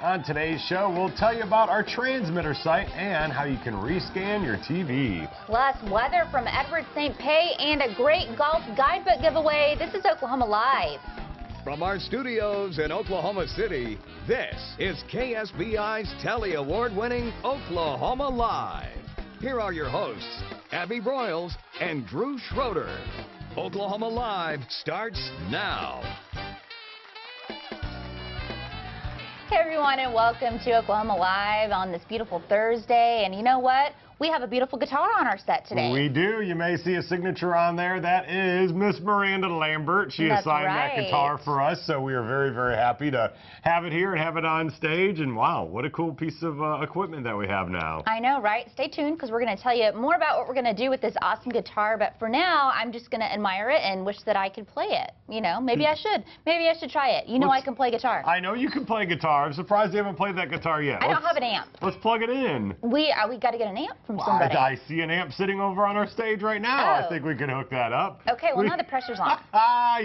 On today's show, we'll tell you about our transmitter site and how you can rescan your TV. Plus, weather from Edward St. Pay and a great golf guidebook giveaway. This is Oklahoma Live. From our studios in Oklahoma City, this is KSBI's Telly Award-winning Oklahoma Live. Here are your hosts, Abby Broyles and Drew Schroeder. Oklahoma Live starts now. Hey everyone, and welcome to Oklahoma Live on this beautiful Thursday. And you know what? We have a beautiful guitar on our set today. We do. You may see a signature on there. That is Miss Miranda Lambert. She assigned that guitar for us, so we are very, very happy to have it here and have it on stage. And wow, what a cool piece of equipment that we have now. I know, right? Stay tuned because we're going to tell you more about what we're going to do with this awesome guitar. But for now, I'm just going to admire it and wish that I could play it. You know, maybe I should. Maybe I should try it. You know I can play guitar. I know you can play guitar. I'm surprised you haven't played that guitar yet. I don't have an amp. Let's plug it in. We got to get an amp from somebody. I see an amp sitting over on our stage right now. I think we can hook that up. Okay, well, now the pressure's on.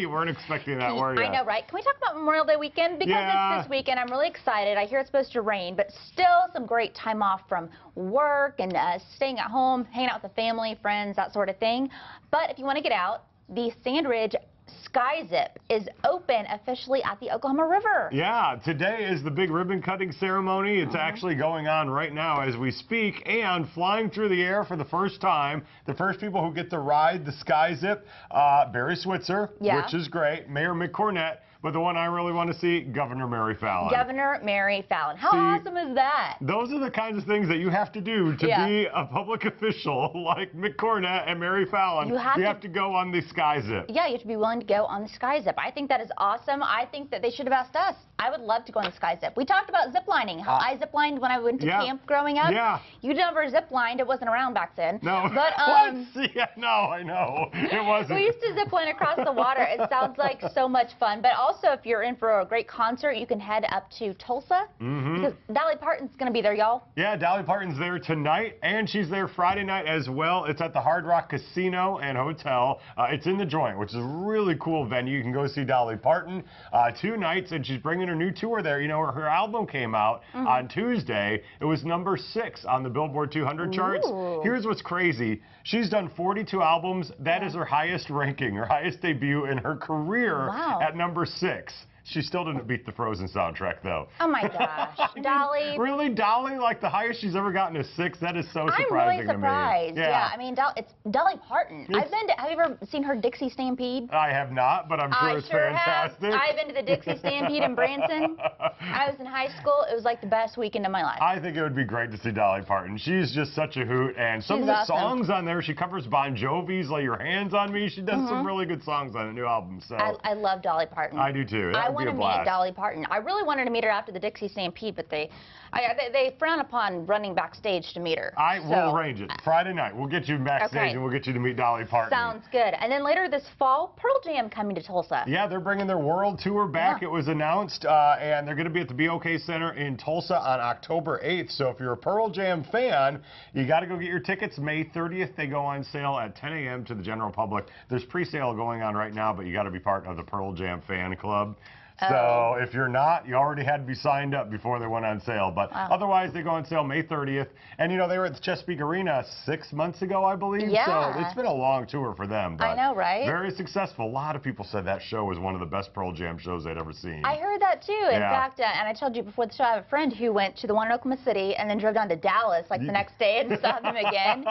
You weren't expecting that, were you? I know, right? Can we talk about Memorial Day weekend? Because it's this weekend. I'm really excited. I hear it's supposed to rain, but still some great time off from work and staying at home, hanging out with the family, friends, that sort of thing. But if you want to get out, the Sandridge Sky Zip is open officially at the Oklahoma River. Yeah, today is the big ribbon cutting ceremony. It's actually going on right now as we speak, and flying through the air for the first time, the first people who get to ride the Sky Zip, Barry Switzer, which is great, Mayor Mick Cornett, but the one I really want to see, Governor Mary Fallin. Governor Mary Fallin. How awesome is that? Those are the kinds of things that you have to do to be a public official like Mick Cornett and Mary Fallin. You have to go on the Sky Zip. Yeah, you have to be willing to go on the Sky Zip. I think that is awesome. I think that they should have asked us. I would love to go on the Sky Zip. We talked about zip lining, how I zip lined when I went to camp growing up. Yeah. You never zip lined. It wasn't around back then. No. But, no, I know. It wasn't. We used to zip line across the water. It sounds like so much fun. But also, if you're in for a great concert, you can head up to Tulsa. Because Dolly Parton's going to be there, y'all. Yeah, Dolly Parton's there tonight, and she's there Friday night as well. It's at the Hard Rock Casino and Hotel. It's in the Joint, which is a really cool venue. You can go see Dolly Parton 2 nights, and she's bringing her new tour there. You know, her album came out on Tuesday. It was number 6 on the Billboard 200 charts. Here's what's crazy. She's done 42 albums. That is her highest ranking, her highest debut in her career at number 6. She still didn't beat the Frozen soundtrack, though. Oh, my gosh. Dolly. Really? Dolly? Like, the highest she's ever gotten is 6? That is so surprising to me. I'm really surprised. Yeah, I mean, it's Dolly Parton. Have you ever seen her Dixie Stampede? I have not, but I'm sure it's fantastic. I've been to the Dixie Stampede in Branson. I was in high school. It was like the best weekend of my life. I think it would be great to see Dolly Parton. She's just such a hoot, and some of the songs on there, she covers Bon Jovi's Lay Your Hands on Me. She does some really good songs on the new album. So I love Dolly Parton. I do, too. I want to meet Dolly Parton. I really wanted to meet her after the Dixie Stampede, but they frown upon running backstage to meet her. We'll arrange it. Friday night, we'll get you backstage and we'll get you to meet Dolly Parton. Sounds good. And then later this fall, Pearl Jam coming to Tulsa. Yeah, they're bringing their world tour back. It was announced, and they're going to be at the BOK Center in Tulsa on October 8th. So if you're a Pearl Jam fan, you got to go get your tickets. May 30th, they go on sale at 10 a.m. to the general public. There's pre-sale going on right now, but you got to be part of the Pearl Jam fan club. So if you're not, you already had to be signed up before they went on sale. But otherwise, they go on sale May 30th. And, you know, they were at the Chesapeake Arena 6 months ago, I believe. Yeah. So it's been a long tour for them. But I know, right? Very successful. A lot of people said that show was one of the best Pearl Jam shows they'd ever seen. I heard that, too. In fact, and I told you before the show, I have a friend who went to the one in Oklahoma City and then drove down to Dallas, like, the next day and saw them again.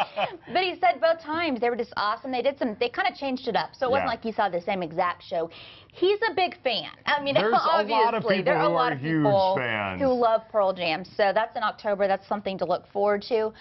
But he said both times they were just awesome. They kind of changed it up. So it wasn't like you saw the same exact show. He's a big fan. I mean, obviously, there are a lot of people who love Pearl Jam. So that's in October. That's something to look forward to.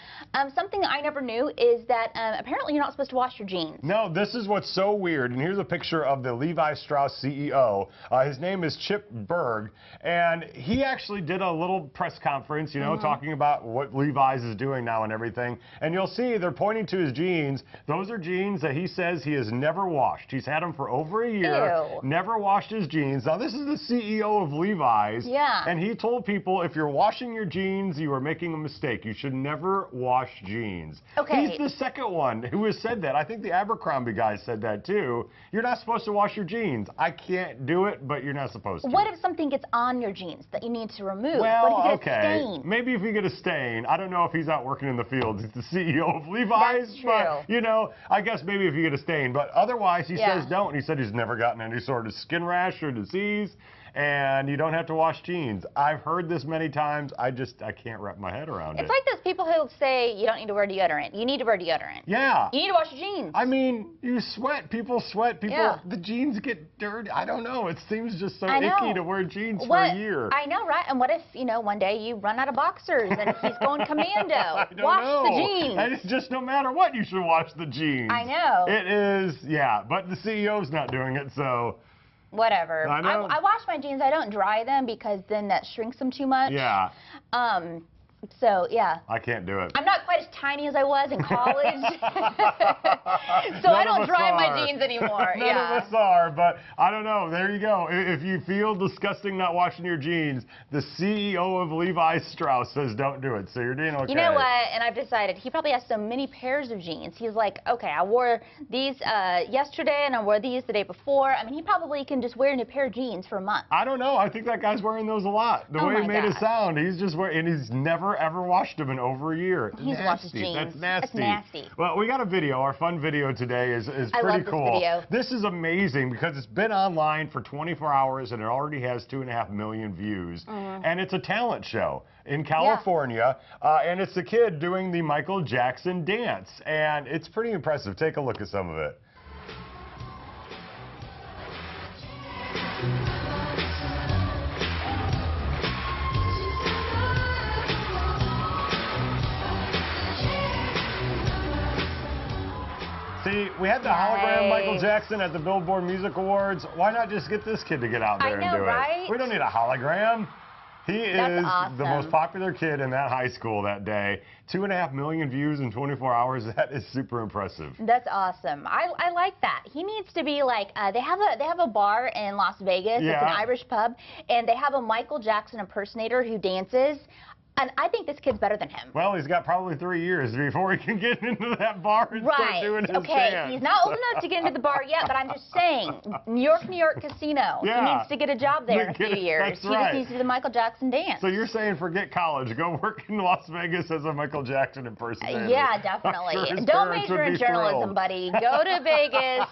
Something I never knew is that apparently you're not supposed to wash your jeans. No, this is what's so weird. And here's a picture of the Levi Strauss CEO. His name is Chip Bergh. And he actually did a little press conference, you know, talking about what Levi's is doing now and everything. And you'll see they're pointing to his jeans. Those are jeans that he says he has never washed. He's had them for over a year. never washed his jeans. Now, this is the CEO of Levi's. Yeah. And he told people, if you're washing your jeans, you are making a mistake. You should never wash jeans. Okay. He's the second one who has said that. I think the Abercrombie guy said that too. You're not supposed to wash your jeans. I can't do it, but you're not supposed to. What if something gets on your jeans that you need to remove? Well, what if you get okay. a stain? Maybe if you get a stain. I don't know if he's out working in the fields. He's the CEO of Levi's. That's true. But, you know, I guess maybe if you get a stain. But otherwise, he Yeah. says don't. He said he's never gotten any sort of skin rash or disease. And you don't have to wash jeans. I've heard this many times. I can't wrap my head around it. It's like those people who say you don't need to wear deodorant. You need to wear deodorant. Yeah. You need to wash your jeans. I mean, you sweat. People sweat. People, Yeah. the jeans get dirty. I don't know. It seems just so I know. icky to wear jeans for What? a year. I know, right? And what if, one day you run out of boxers and he's going commando? I don't Wash know. the jeans. And it's just no matter what, you should wash the jeans. I know. It is, yeah. But the CEO's not doing it, so. Whatever. I know. I wash my jeans. I don't dry them because then that shrinks them too much. Yeah. So, yeah. I can't do it. I'm not quite as tiny as I was in college. So I don't dry my jeans anymore. None yeah. of us are, but I don't know. There you go. If you feel disgusting not washing your jeans, the CEO of Levi Strauss says don't do it. So you're doing okay. You know what? And I've decided he probably has so many pairs of jeans. He's like, okay, I wore these yesterday and I wore these the day before. I mean, he probably can just wear a new pair of jeans for a month. I don't know. I think that guy's wearing those a lot. The Oh way he my made it gosh. sound, he's just wearing, and he's never ever washed them in over a year. He's washed his jeans. That's nasty. That's nasty. Well, we got a video. Our fun video today is I pretty love this cool. video. This is amazing because it's been online for 24 hours and it already has 2.5 million views. And it's a talent show in California. And it's a kid doing the Michael Jackson dance. And it's pretty impressive. Take a look at some of it. See, we had the hologram Michael Nice. Jackson at the Billboard Music Awards. Why not just get this kid to get out there I know, and do right? it? We don't need a hologram. He That's is awesome. the most popular kid in that high school that day. 2.5 million views in 24 hours. That is super impressive. That's awesome. I like that. He needs to be like they have a bar in Las Vegas. It's Yeah. an Irish pub, and they have a Michael Jackson impersonator who dances. And I think this kid's better than him. Well, he's got probably 3 years before he can get into that bar and start Right. doing his Okay. dance. He's not old enough to get into the bar yet, but I'm just saying, New York Casino. Yeah. He needs to get a job there in a few years. That's He right. just needs to do the Michael Jackson dance. So you're saying forget college, go work in Las Vegas as a Michael Jackson impersonator. Yeah, I'm definitely. sure his Don't parents major would in be journalism, thrilled. buddy. Go to Vegas.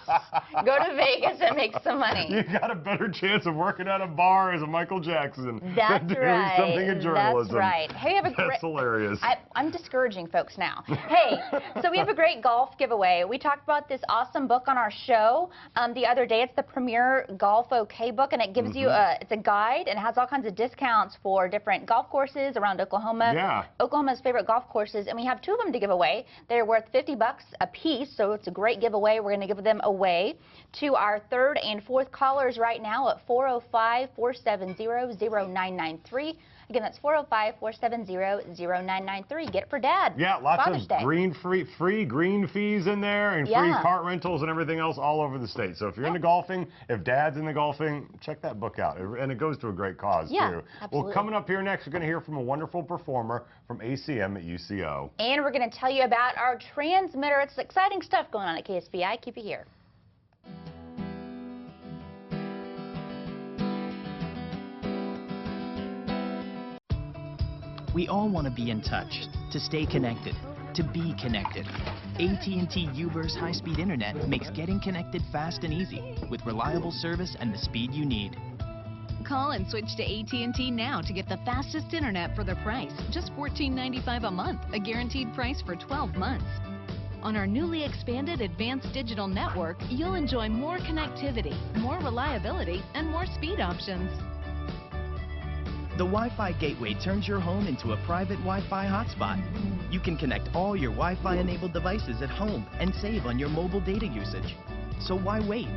Go to Vegas and make some money. You got a better chance of working at a bar as a Michael Jackson That's than doing right. something in journalism. That's right. Hey, we have a That's great. hilarious. I'm discouraging folks now. Hey, so we have a great golf giveaway. We talked about this awesome book on our show the other day. It's the Premier Golf OK book, and it gives you it's a guide and it has all kinds of discounts for different golf courses around Oklahoma. Yeah. Oklahoma's favorite golf courses, and we have 2 of them to give away. They're worth $50 a piece, so it's a great giveaway. We're going to give them away to our 3rd and 4th callers right now at 405-470-0993. Again, that's 405-470-0993. Get it for Dad. Yeah, lots Father's of Day. free green fees in there and free Yeah. cart rentals and everything else all over the state. So if you're into golfing, if Dad's into golfing, check that book out. And it goes to a great cause, Yeah, too. absolutely. Well, coming up here next, we're going to hear from a wonderful performer from ACM at UCO. And we're going to tell you about our transmitter. It's exciting stuff going on at KSBI. Keep it here. We all want to be in touch, to stay connected, to be connected. AT&T U-verse high-speed internet makes getting connected fast and easy, with reliable service and the speed you need. Call and switch to AT&T now to get the fastest internet for the price, just $14.95 a month, a guaranteed price for 12 months. On our newly expanded advanced digital network, you'll enjoy more connectivity, more reliability, and more speed options. The Wi-Fi gateway turns your home into a private Wi-Fi hotspot. You can connect all your Wi-Fi enabled devices at home and save on your mobile data usage. So why wait?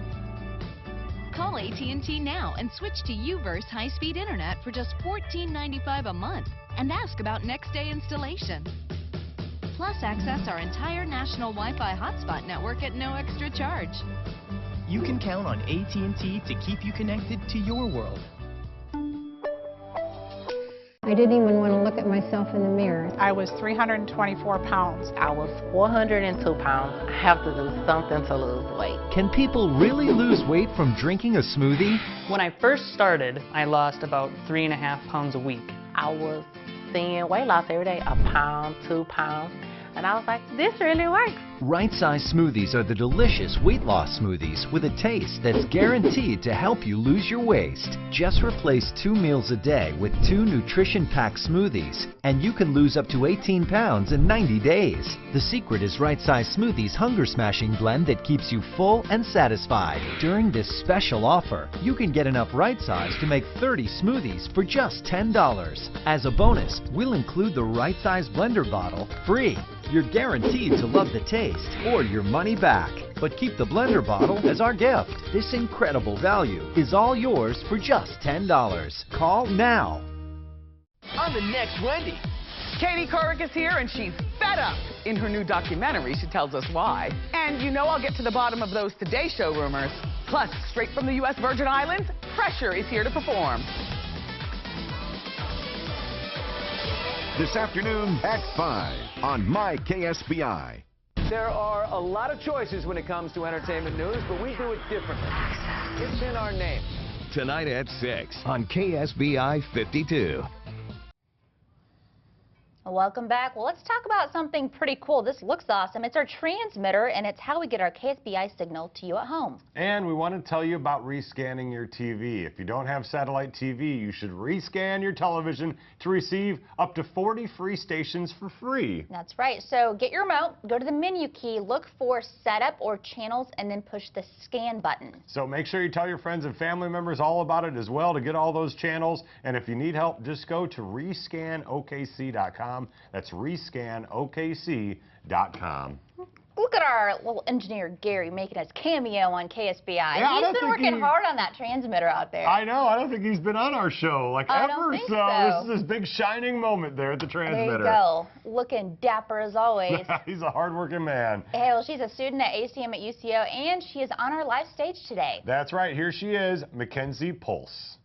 Call AT&T now and switch to U-verse high-speed internet for just $14.95 a month and ask about next-day installation. Plus, access our entire national Wi-Fi hotspot network at no extra charge. you can count on AT&T to keep you connected to your world. I didn't even want to look at myself in the mirror. I was 324 pounds. I was 402 pounds. I have to do something to lose weight. Can people really lose weight from drinking a smoothie? When I first started, I lost about 3.5 pounds a week. I was seeing weight loss every day, 1 pound, 2 pounds. And I was like, this really works. Right Size Smoothies are the delicious weight loss smoothies with a taste that's guaranteed to help you lose your waist. Just replace 2 meals a day with 2 nutrition-packed smoothies, and you can lose up to 18 pounds in 90 days. The secret is Right Size Smoothies' Hunger Smashing Blend that keeps you full and satisfied. During this special offer, you can get enough Right Size to make 30 smoothies for just $10. As a bonus, we'll include the Right Size Blender bottle free. You're guaranteed to love the taste or your money back. But keep the blender bottle as our gift. This incredible value is all yours for just $10. Call now. On the next Wendy, Katie Couric is here and she's fed up. In her new documentary, she tells us why. And you know I'll get to the bottom of those Today Show rumors. Plus, straight from the U.S. Virgin Islands, Pressure is here to perform. This afternoon at 5 on MyKSBI. There are a lot of choices when it comes to entertainment news, but we do it differently. It's in our name. Tonight at 6 on KSBI 52. Welcome back. Well, let's talk about something pretty cool. This looks awesome. It's our transmitter, and it's how we get our KSBI signal to you at home. And we want to tell you about rescanning your TV. If you don't have satellite TV, you should rescan your television to receive up to 40 free stations for free. That's right. So get your remote, go to the menu key, look for Setup or Channels, and then push the Scan button. So make sure you tell your friends and family members all about it as well to get all those channels. And if you need help, just go to rescanokc.com. That's rescanokc.com. Look at our little engineer Gary making his cameo on KSBI. Yeah, he's been working hard on that transmitter out there. I know. I don't think he's been on our show like I ever. don't think so. This is his big shining moment there at the transmitter. There you go. Looking dapper as always. He's a hardworking man. Hey, well, she's a student at ACM at UCO, and she is on our live stage today. That's right. Here she is, Mackenzie Pulse.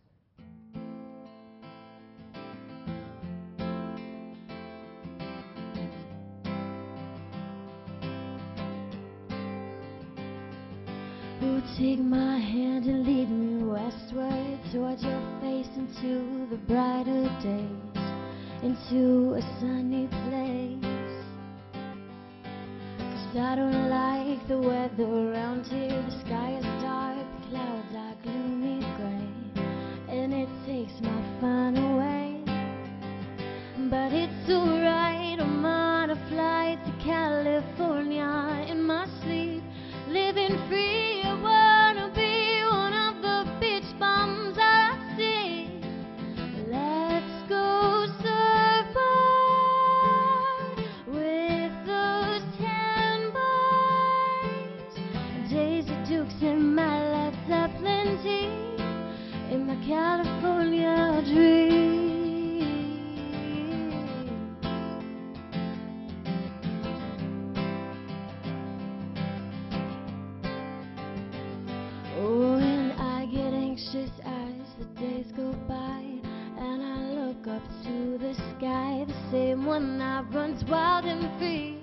Oh, take my hand and lead me westward towards your face into the brighter days, into a sunny place. 'Cause I don't like the weather around here. The sky is dark, the clouds are gloomy gray, and it takes my fun away. But it's alright, I'm on a flight to California in my sleep, living free. I wanna be one of the beach bums I see. Let's go surfboard with those tan boys. Daisy Dukes and my Led Zeppelin tea in my California dream. Oh, and I get anxious as the days go by, and I look up to the sky, the same one that runs wild and free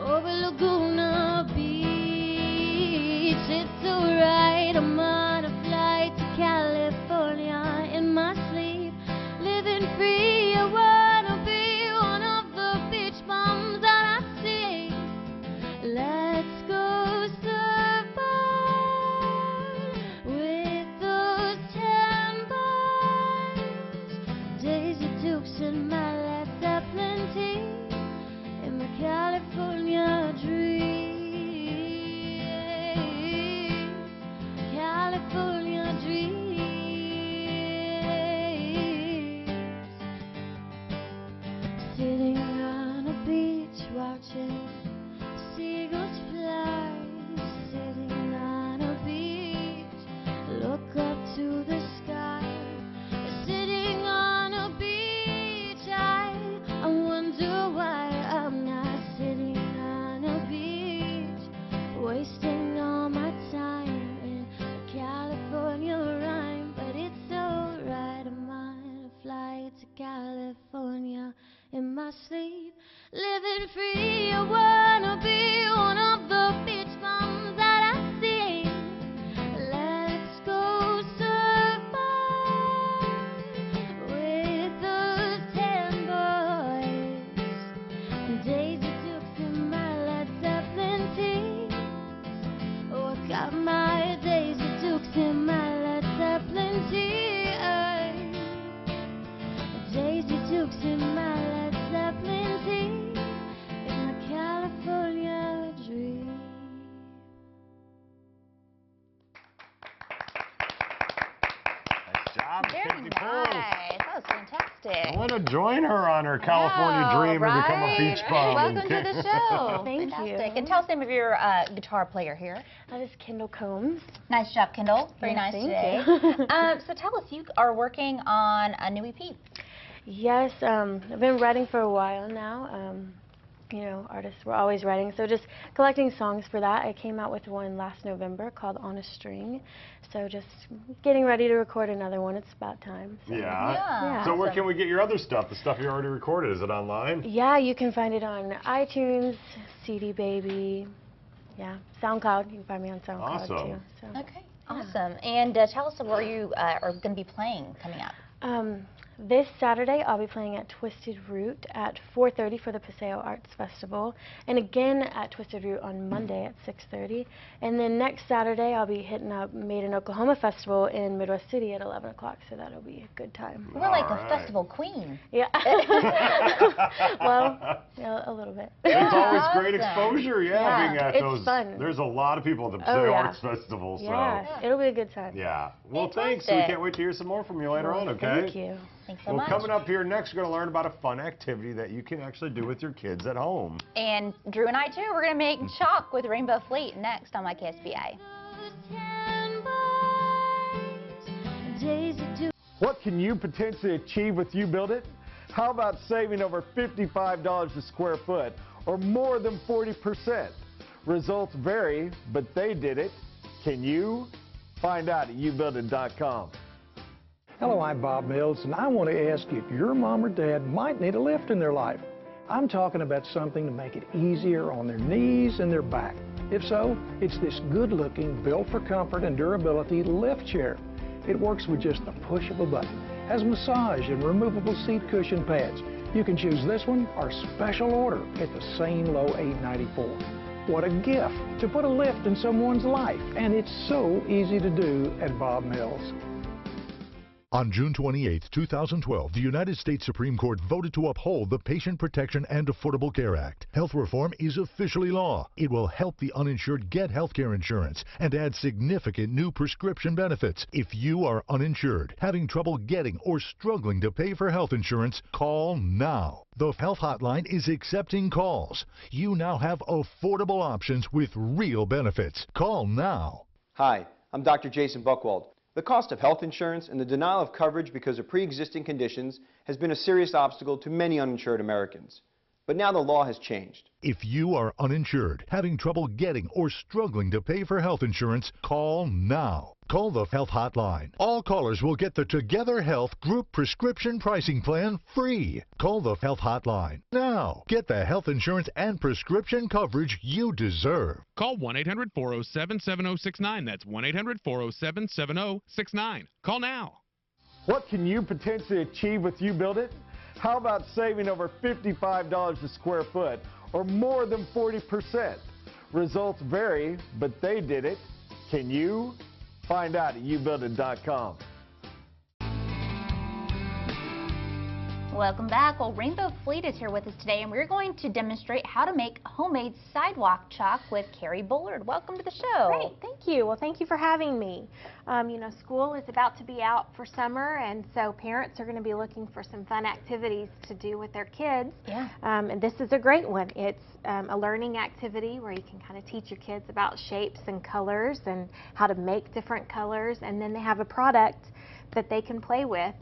over Laguna Beach. It's alright, I'm on a flight to California in my sleep, living free. I wanna be one of the beach bums that I see. Let's go surfboard with those tan boys. Daisy Dukes and my Led Zeppelin tea in my California dreams. California dreams. Sitting on a beach watching seagulls fly, sitting on a beach, look up to the sky. Sitting on a beach, I wonder why I'm not sitting on a beach. to California in my sleep. Living free, I wanna be one of the beach bums that I see. Let's go surfing with those 10 boys. Daisy Dukes and my Led Zeppelin tees. Oh, I got my Daisy Dukes and my Led Zeppelin tees. Daisy Dukes and my Led Zeppelin tees. It's my California dream. Nice job, Very Mackenzie nice. Pools. That was fantastic. I want to join her on her California Wow, dream and become a right? beach bum. Welcome to the show. Thank Fantastic. you. And tell us the name of your guitar player here. That is Kendall Combs. Nice job, Kendall. Very Yes, nice thank today. you. So tell us, you are working on a new EP. Yes, I've been writing for a while now. You know, artists were always writing, so just collecting songs for that. I came out with one last November called On a String, so just getting ready to record another one. It's about time. So. Yeah. So where can we get your other stuff, the stuff you already recorded? Is it online? Yeah, you can find it on iTunes, CD Baby, yeah, SoundCloud. You can find me on SoundCloud too. So. Okay, awesome. And tell us where you are going to be playing coming up. This Saturday, I'll be playing at Twisted Root at 4:30 for the Paseo Arts Festival, and again at Twisted Root on Monday at 6:30. And then next Saturday, I'll be hitting up Made in Oklahoma Festival in Midwest City at 11 o'clock, so that'll be a good time. We're like a festival queen. Yeah. Well, yeah, a little bit. It's always great exposure, being at it's those. fun. There's a lot of people at the Paseo Arts Festival, so. Yeah, it'll be a good time. Yeah. Well, thanks. We can't wait to hear some more from you later on, okay? Thank you. Thanks so well, much. coming up here next, we're going to learn about a fun activity that you can actually do with your kids at home. And Drew and I, too, we're going to make chalk with Rainbow Fleet next on my KSBI. What can you potentially achieve with You Build It? How about saving over $55 a square foot, or more than 40%? Results vary, but they did it. Can you? Find out at youbuildit.com. Hello, I'm Bob Mills, and I want to ask you if your mom or dad might need a lift in their life. I'm talking about something to make it easier on their knees and their back. If so, it's this good-looking, built for comfort and durability lift chair. It works with just the push of a button, has massage and removable seat cushion pads. You can choose this one or special order at the same low $8.94. What a gift to put a lift in someone's life, and it's so easy to do at Bob Mills. On June 28, 2012, the United States Supreme Court voted to uphold the Patient Protection and Affordable Care Act. Health reform is officially law. It will help the uninsured get health care insurance and add significant new prescription benefits. If you are uninsured, having trouble getting or struggling to pay for health insurance, call now. The Health Hotline is accepting calls. You now have affordable options with real benefits. Call now. Hi, I'm Dr. Jason Buchwald. The cost of health insurance and the denial of coverage because of pre-existing conditions has been a serious obstacle to many uninsured Americans. But now the law has changed. If you are uninsured, having trouble getting or struggling to pay for health insurance, call now. Call the Health Hotline. All callers will get the Together Health Group Prescription Pricing Plan free. Call the Health Hotline now. Get the health insurance and prescription coverage you deserve. Call 1-800-407-7069. That's 1-800-407-7069. Call now. What can you potentially achieve with You Build It? How about saving over $55 a square foot, or more than 40%? Results vary, but they did it. Can you? Find out at youbuildit.com. Welcome back. Well, Rainbow Fleet is here with us today, and we're going to demonstrate how to make homemade sidewalk chalk with Carrie Bullard. Welcome to the show. Great, thank you. Well, thank you for having me. You know, school is about to be out for summer, and so parents are going to be looking for some fun activities to do with their kids. Yeah. And this is a great one. It's a learning activity where you can kind of teach your kids about shapes and colors and how to make different colors, and then they have a product that they can play with.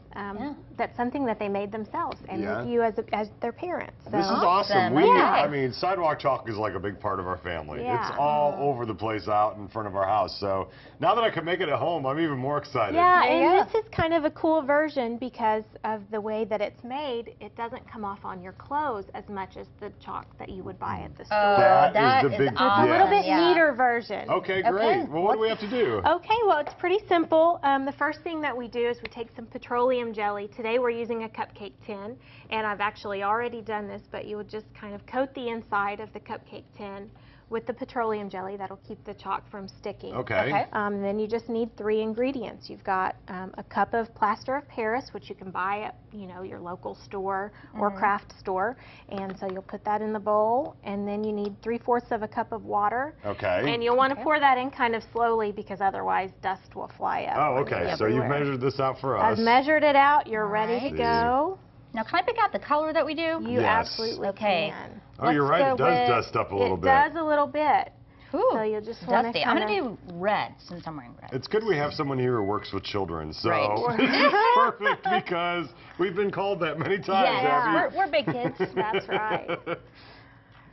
That's something that they made themselves, and with you as their parents. So. This is awesome. I mean, sidewalk chalk is like a big part of our family. Yeah. It's all over the place out in front of our house. So now that I can make it at home, I'm even more excited. Yeah, and this is kind of a cool version because of the way that it's made. It doesn't come off on your clothes as much as the chalk that you would buy at the store. That is the big awesome. A little bit neater version. Okay, great. Well, what do we have to do? Okay, well, it's pretty simple. The first thing that we do is we take some petroleum jelly. Today we're using a cupcake tin, and I've actually already done this, but you would just kind of coat the inside of the cupcake tin with the petroleum jelly. That'll keep the chalk from sticking. Okay. Then you just need 3 ingredients. You've got a cup of plaster of Paris, which you can buy at your local store or craft store, and so you'll put that in the bowl, and then you need 3/4 of a cup of water. Okay. And you'll want to pour that in kind of slowly because otherwise dust will fly up. Oh, okay. So you've measured this out for us. I've measured it out. You're ready to go. Now, can I pick out the color that we do? You absolutely can. Oh, you're right. It does dust up a little bit. It does a little bit. Ooh, so you'll just want to I'm going to do red since I'm wearing red. It's good we have someone here who works with children, so Right. this is perfect because we've been called that many times, Abby. We're big kids. That's right.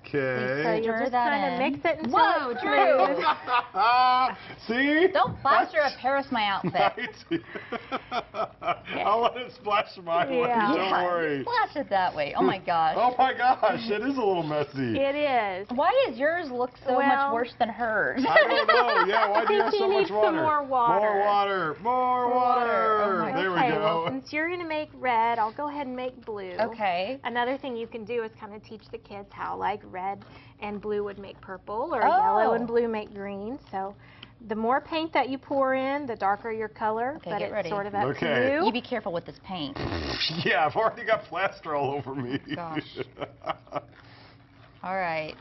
Okay. So you'll just kind of mix it until Whoa, it's Drew. See? Don't plaster of Paris my outfit. I'll let it splash my way, don't worry. Splash it that way. Oh my gosh. Oh my gosh, it is a little messy. It is. Why does yours look so much worse than hers? I don't know. Yeah, why do you have so much water? Some more water. More water. More water. Oh there we go. Well, since you're going to make red, I'll go ahead and make blue. Okay. Another thing you can do is kind of teach the kids how like red and blue would make purple, or yellow and blue make green. So the more paint that you pour in, the darker your color, but it's sort of up to you. You be careful with this paint. Yeah, I've already got plaster all over me. Gosh. All right.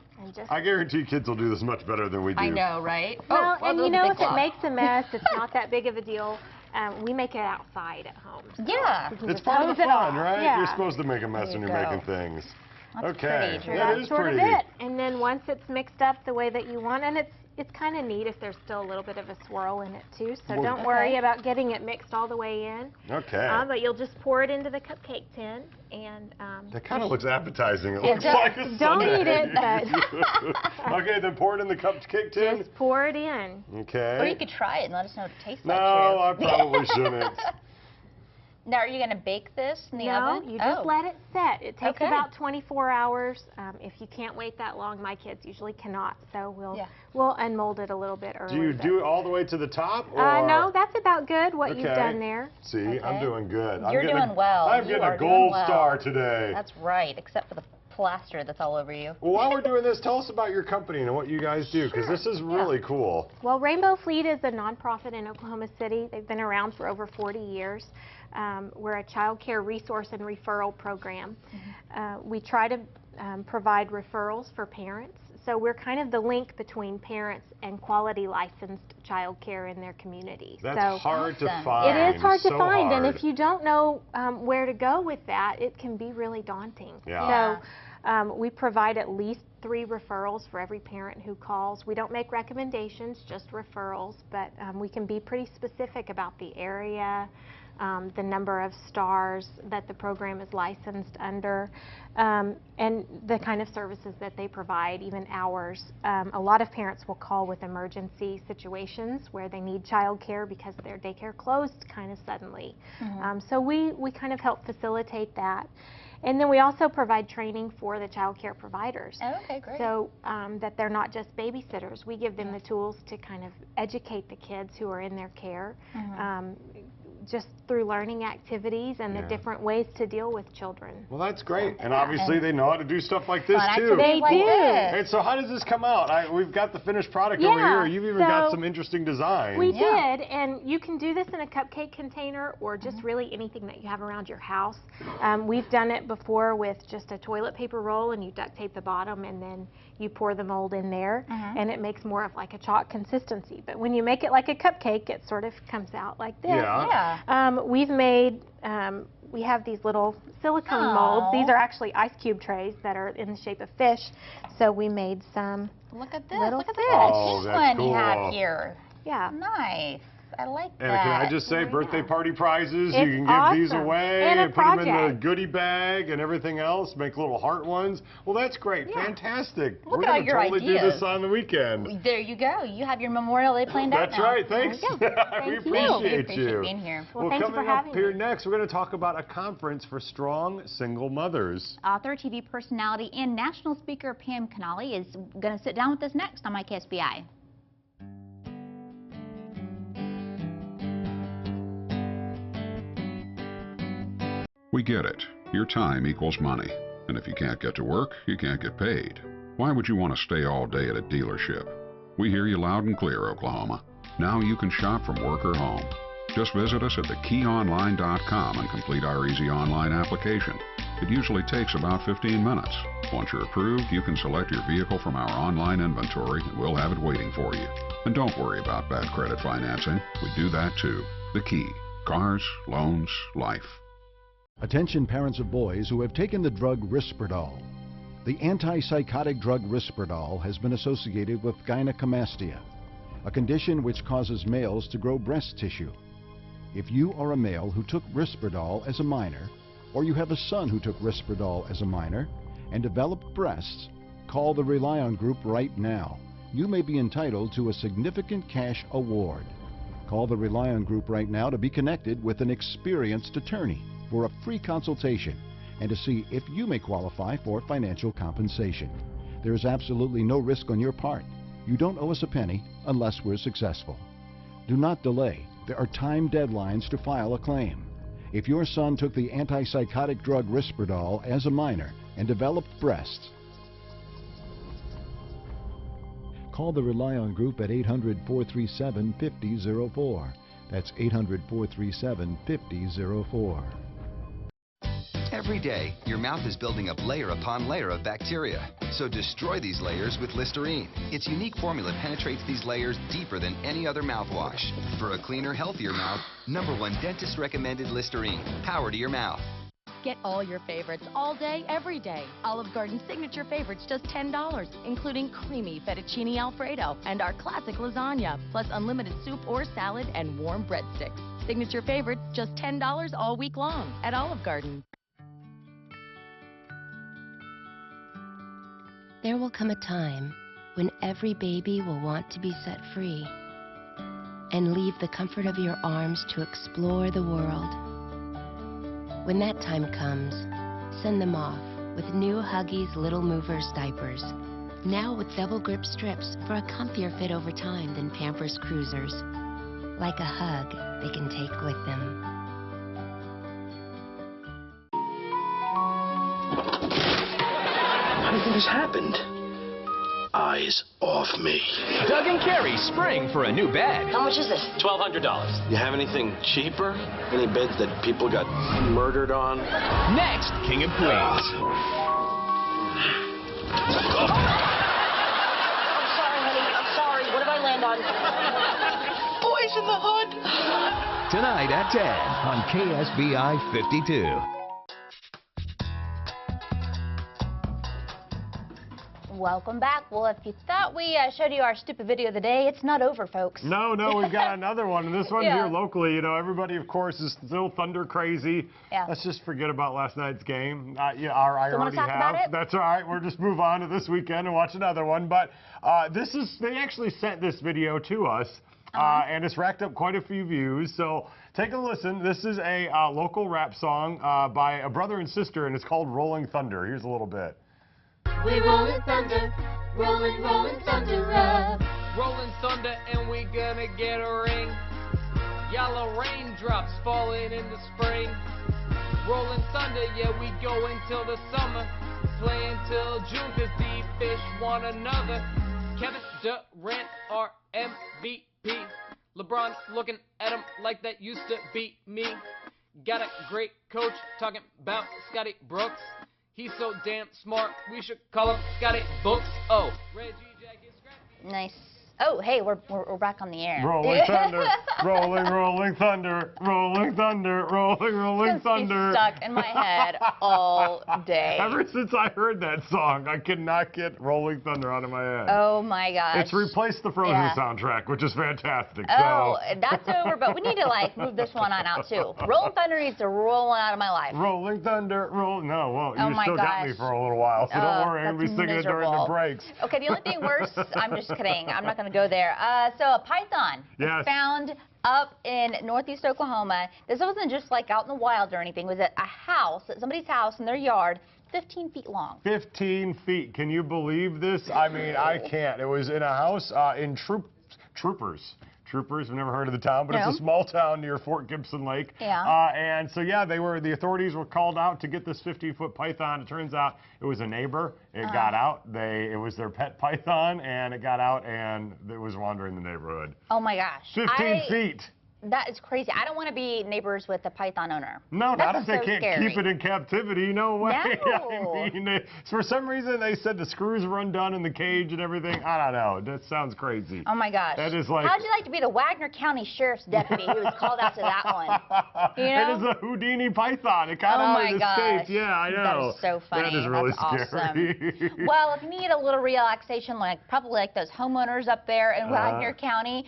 I guarantee kids will do this much better than we do. I know, right? Well, and you know, if it makes a mess, it's not that big of a deal. We make it outside at home. So yeah. It's part of the fun, right? Yeah. You're supposed to make a mess when you're making things. That's okay. Pretty, that is sort pretty. of it. And then once it's mixed up the way that you want, and it's kind of neat if there's still a little bit of a swirl in it too. So don't worry about getting it mixed all the way in. Okay. But you'll just pour it into the cupcake tin, and that kind of looks appetizing. It looks like a Don't sundae. eat it, but okay, then pour it in the cupcake tin. Just pour it in. Okay. Or you could try it and let us know what it tastes like. No, I probably shouldn't. Now, are you going to bake this in the oven? No, you just let it set. It takes about 24 hours. If you can't wait that long, my kids usually cannot, so we'll unmold it a little bit early. Do you do it all the way to the top? Or? No, that's about good, what you've done there. See, I'm doing good. You're doing well. I'm getting a gold star today. That's right, except for the plaster that's all over you. Well, while we're doing this, tell us about your company and what you guys do, because this is really cool. Well, Rainbow Fleet is a nonprofit in Oklahoma City. They've been around for over 40 years. We're a child care resource and referral program. We try to provide referrals for parents. So we're kind of the link between parents and quality licensed child care in their community. That's hard to find. It is hard to find, hard. and if you don't know where to go with that, it can be really daunting. Yeah. So we provide at least 3 referrals for every parent who calls. We don't make recommendations, just referrals, but we can be pretty specific about the area, the number of stars that the program is licensed under, and the kind of services that they provide, even hours. A lot of parents will call with emergency situations where they need child care because their daycare closed kind of suddenly. So we kind of help facilitate that. And then we also provide training for the child care providers. Oh, okay, great. So that they're not just babysitters. We give them the tools to kind of educate the kids who are in their care. Just through learning activities and the different ways to deal with children. Well, that's great. And obviously they know how to do stuff like this too. They do. And so how does this come out? We've got the finished product over here. You've even got some interesting designs. We did, and you can do this in a cupcake container or just really anything that you have around your house. We've done it before with just a toilet paper roll, and you duct tape the bottom, and then you pour the mold in there, and it makes more of like a chalk consistency. But when you make it like a cupcake, it sort of comes out like this. We've made, we have these little silicone molds. These are actually ice cube trays that are in the shape of fish. So we made some. Look at this. Look at this. This one you have here. Yeah. Nice. I like And that. can I just say, birthday party prizes, It's you can give these awesome. away And a put them in the project. goodie bag and everything else, make little heart ones. Well, that's great. Fantastic. Look We're at all going to your totally do ideas. this on the weekend. There you go. You have your Memorial Day planned out That's now. right. Thanks. There we go. We Thank appreciate We you. appreciate being here. Well, thank you for coming up having here me. next, we're going to talk about a conference for strong single mothers. Author, TV personality, and national speaker Pam Canali is going to sit down with us next on MyKSBI. We get it. Your time equals money. And if you can't get to work, you can't get paid. Why would you want to stay all day at a dealership? We hear you loud and clear, Oklahoma. Now you can shop from work or home. Just visit us at thekeyonline.com and complete our easy online application. It usually takes about 15 minutes. Once you're approved, you can select your vehicle from our online inventory and we'll have it waiting for you. And don't worry about bad credit financing. We do that too. The Key. Cars, loans, life. Attention parents of boys who have taken the drug Risperdal. The antipsychotic drug Risperdal has been associated with gynecomastia, a condition which causes males to grow breast tissue. If you are a male who took Risperdal as a minor, or you have a son who took Risperdal as a minor and developed breasts, call the Rely On Group right now. You may be entitled to a significant cash award. Call the Rely On Group right now to be connected with an experienced attorney for a free consultation and to see if you may qualify for financial compensation. There is absolutely no risk on your part. You don't owe us a penny unless we're successful. Do not delay. There are time deadlines to file a claim. If your son took the antipsychotic drug Risperdal as a minor and developed breasts, call the Rely On Group at 800-437-5004. That's 800-437-5004. Every day, your mouth is building up layer upon layer of bacteria. So destroy these layers with Listerine. Its unique formula penetrates these layers deeper than any other mouthwash. For a cleaner, healthier mouth, #1 dentist recommended Listerine. Power to your mouth. Get all your favorites all day, every day. Olive Garden signature favorites just $10, including creamy fettuccine alfredo and our classic lasagna, plus unlimited soup or salad and warm breadsticks. Signature favorites just $10 all week long at Olive Garden. There will come a time when every baby will want to be set free and leave the comfort of your arms to explore the world. When that time comes, send them off with new Huggies Little Movers diapers. Now with double grip strips for a comfier fit over time than Pampers Cruisers. Like a hug they can take with them. How do you think this happened? Eyes off me. Doug and Carrie spring for a new bed. How much is this? $1,200. You have anything cheaper? Any beds that people got murdered on? Next, King of Queens. I'm sorry, honey. I'm sorry. What did I land on? Boys in the Hood. Tonight at 10 on KSBI 52. Welcome back. Well, if you thought we showed you our stupid video of the day, it's not over, folks. No, we've got another one. And this one's Yeah. here locally. You know, everybody, of course, is still Thunder crazy. Yeah. Let's just forget about last night's game. I already talk have. about it? That's all right. We'll just move on to this weekend and watch another one. But they actually sent this video to us, and it's racked up quite a few views. So take a listen. This is a local rap song by a brother and sister, and it's called Rolling Thunder. Here's a little bit. We rolling thunder, rolling thunder up. Rolling thunder and we gonna get a ring. Yellow raindrops falling in the spring. Rolling thunder, yeah, we go until the summer. Playing till June cause the fish want another. Kevin Durant, our MVP. LeBron looking at him like that used to be me. Got a great coach talking about Scotty Brooks. He's so damn smart, we should call him Scotty Books. Oh, Reggie Jack is scrappy. Nice. Oh, hey, we're back on the air. Rolling thunder, rolling thunder, rolling thunder, rolling thunder. Stuck in my head all day. Ever since I heard that song, I cannot get Rolling Thunder out of my head. Oh my gosh. It's replaced the Frozen soundtrack, which is fantastic. Oh, so. That's over, but we need to like move this one on out too. Rolling Thunder needs to roll one out of my life. Rolling Thunder, roll. No, well, Oh you my still got me gosh. for a little while, so don't worry. I'm going to be singing it during the breaks. Okay, the only thing worse, I'm just kidding. I'm not going to go there. So a python was found up in northeast Oklahoma. This wasn't just like out in the wild or anything. It was at a house, at somebody's house in their yard, 15 feet long. 15 feet. Can you believe this? I mean, I can't. It was in a house in Troopers. Troopers, I've never heard of the town, but it's a small town near Fort Gibson Lake. Yeah. And so, yeah, the authorities were called out to get this 15-foot python. It turns out it was a neighbor. It got out. It was their pet python, and it got out, and it was wandering the neighborhood. Oh, my gosh. 15 feet. That is crazy. I don't want to be neighbors with a python owner. No, not That's if they so can't scary. keep it in captivity. No way. No. I mean, for some reason, they said the screws were undone in the cage and everything. I don't know. That sounds crazy. Oh, my gosh. That is like... How'd you like to be the Wagner County Sheriff's deputy who was called out to that one? You know? It is a Houdini python. It got out and escaped. Yeah, I know. That is so funny. That is really That's scary. Awesome. Well, if you need a little relaxation, probably like those homeowners up there in Wagner County,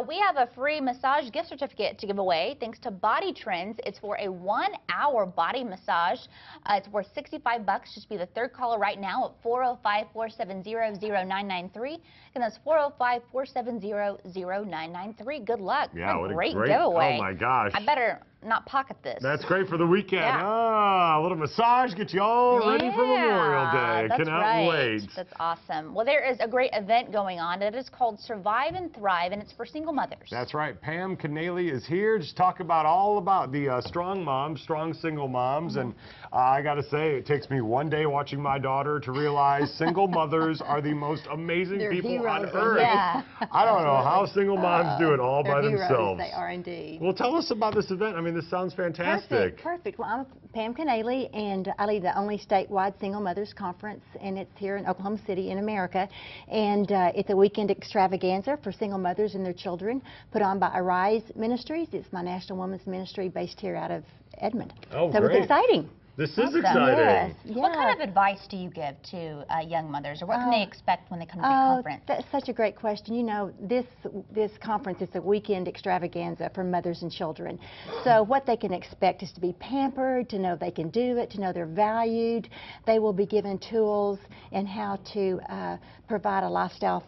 we have a free massage gift certificate to give away. Thanks to Body Trends. It's for a 1-hour body massage. It's worth $65. Just be the third caller right now at 405-470-0993. And that's 405-470-0993. Good luck. Yeah, what a great giveaway. Oh, my gosh. I better not pocket this. That's great for the weekend. Yeah. A little massage, get you all ready for Memorial Day. That's Cannot right. wait. That's awesome. Well, there is a great event going on. It is called Survive and Thrive, and it's for single mothers. That's right. Pam Canale is here to talk all about the strong moms, strong single moms. And I got to say, it takes me one day watching my daughter to realize single mothers are the most amazing people on earth. Yeah. I don't know how single moms do it all by heroes, themselves. They are indeed. Well, tell us about this event. I mean, this sounds fantastic. Perfect. Well, I'm Pam Canale, and I lead the only statewide Single Mothers Conference, and it's here in Oklahoma City in America. And it's a weekend extravaganza for single mothers and their children, put on by Arise Ministries. It's my national women's ministry based here out of Edmond. Oh, so great. it's exciting. This is exciting. Yes. What kind of advice do you give to young mothers, or what can they expect when they come to the conference? That's such a great question. You know, this conference is a weekend extravaganza for mothers and children. So what they can expect is to be pampered, to know they can do it, to know they're valued. They will be given tools in how to provide a lifestyle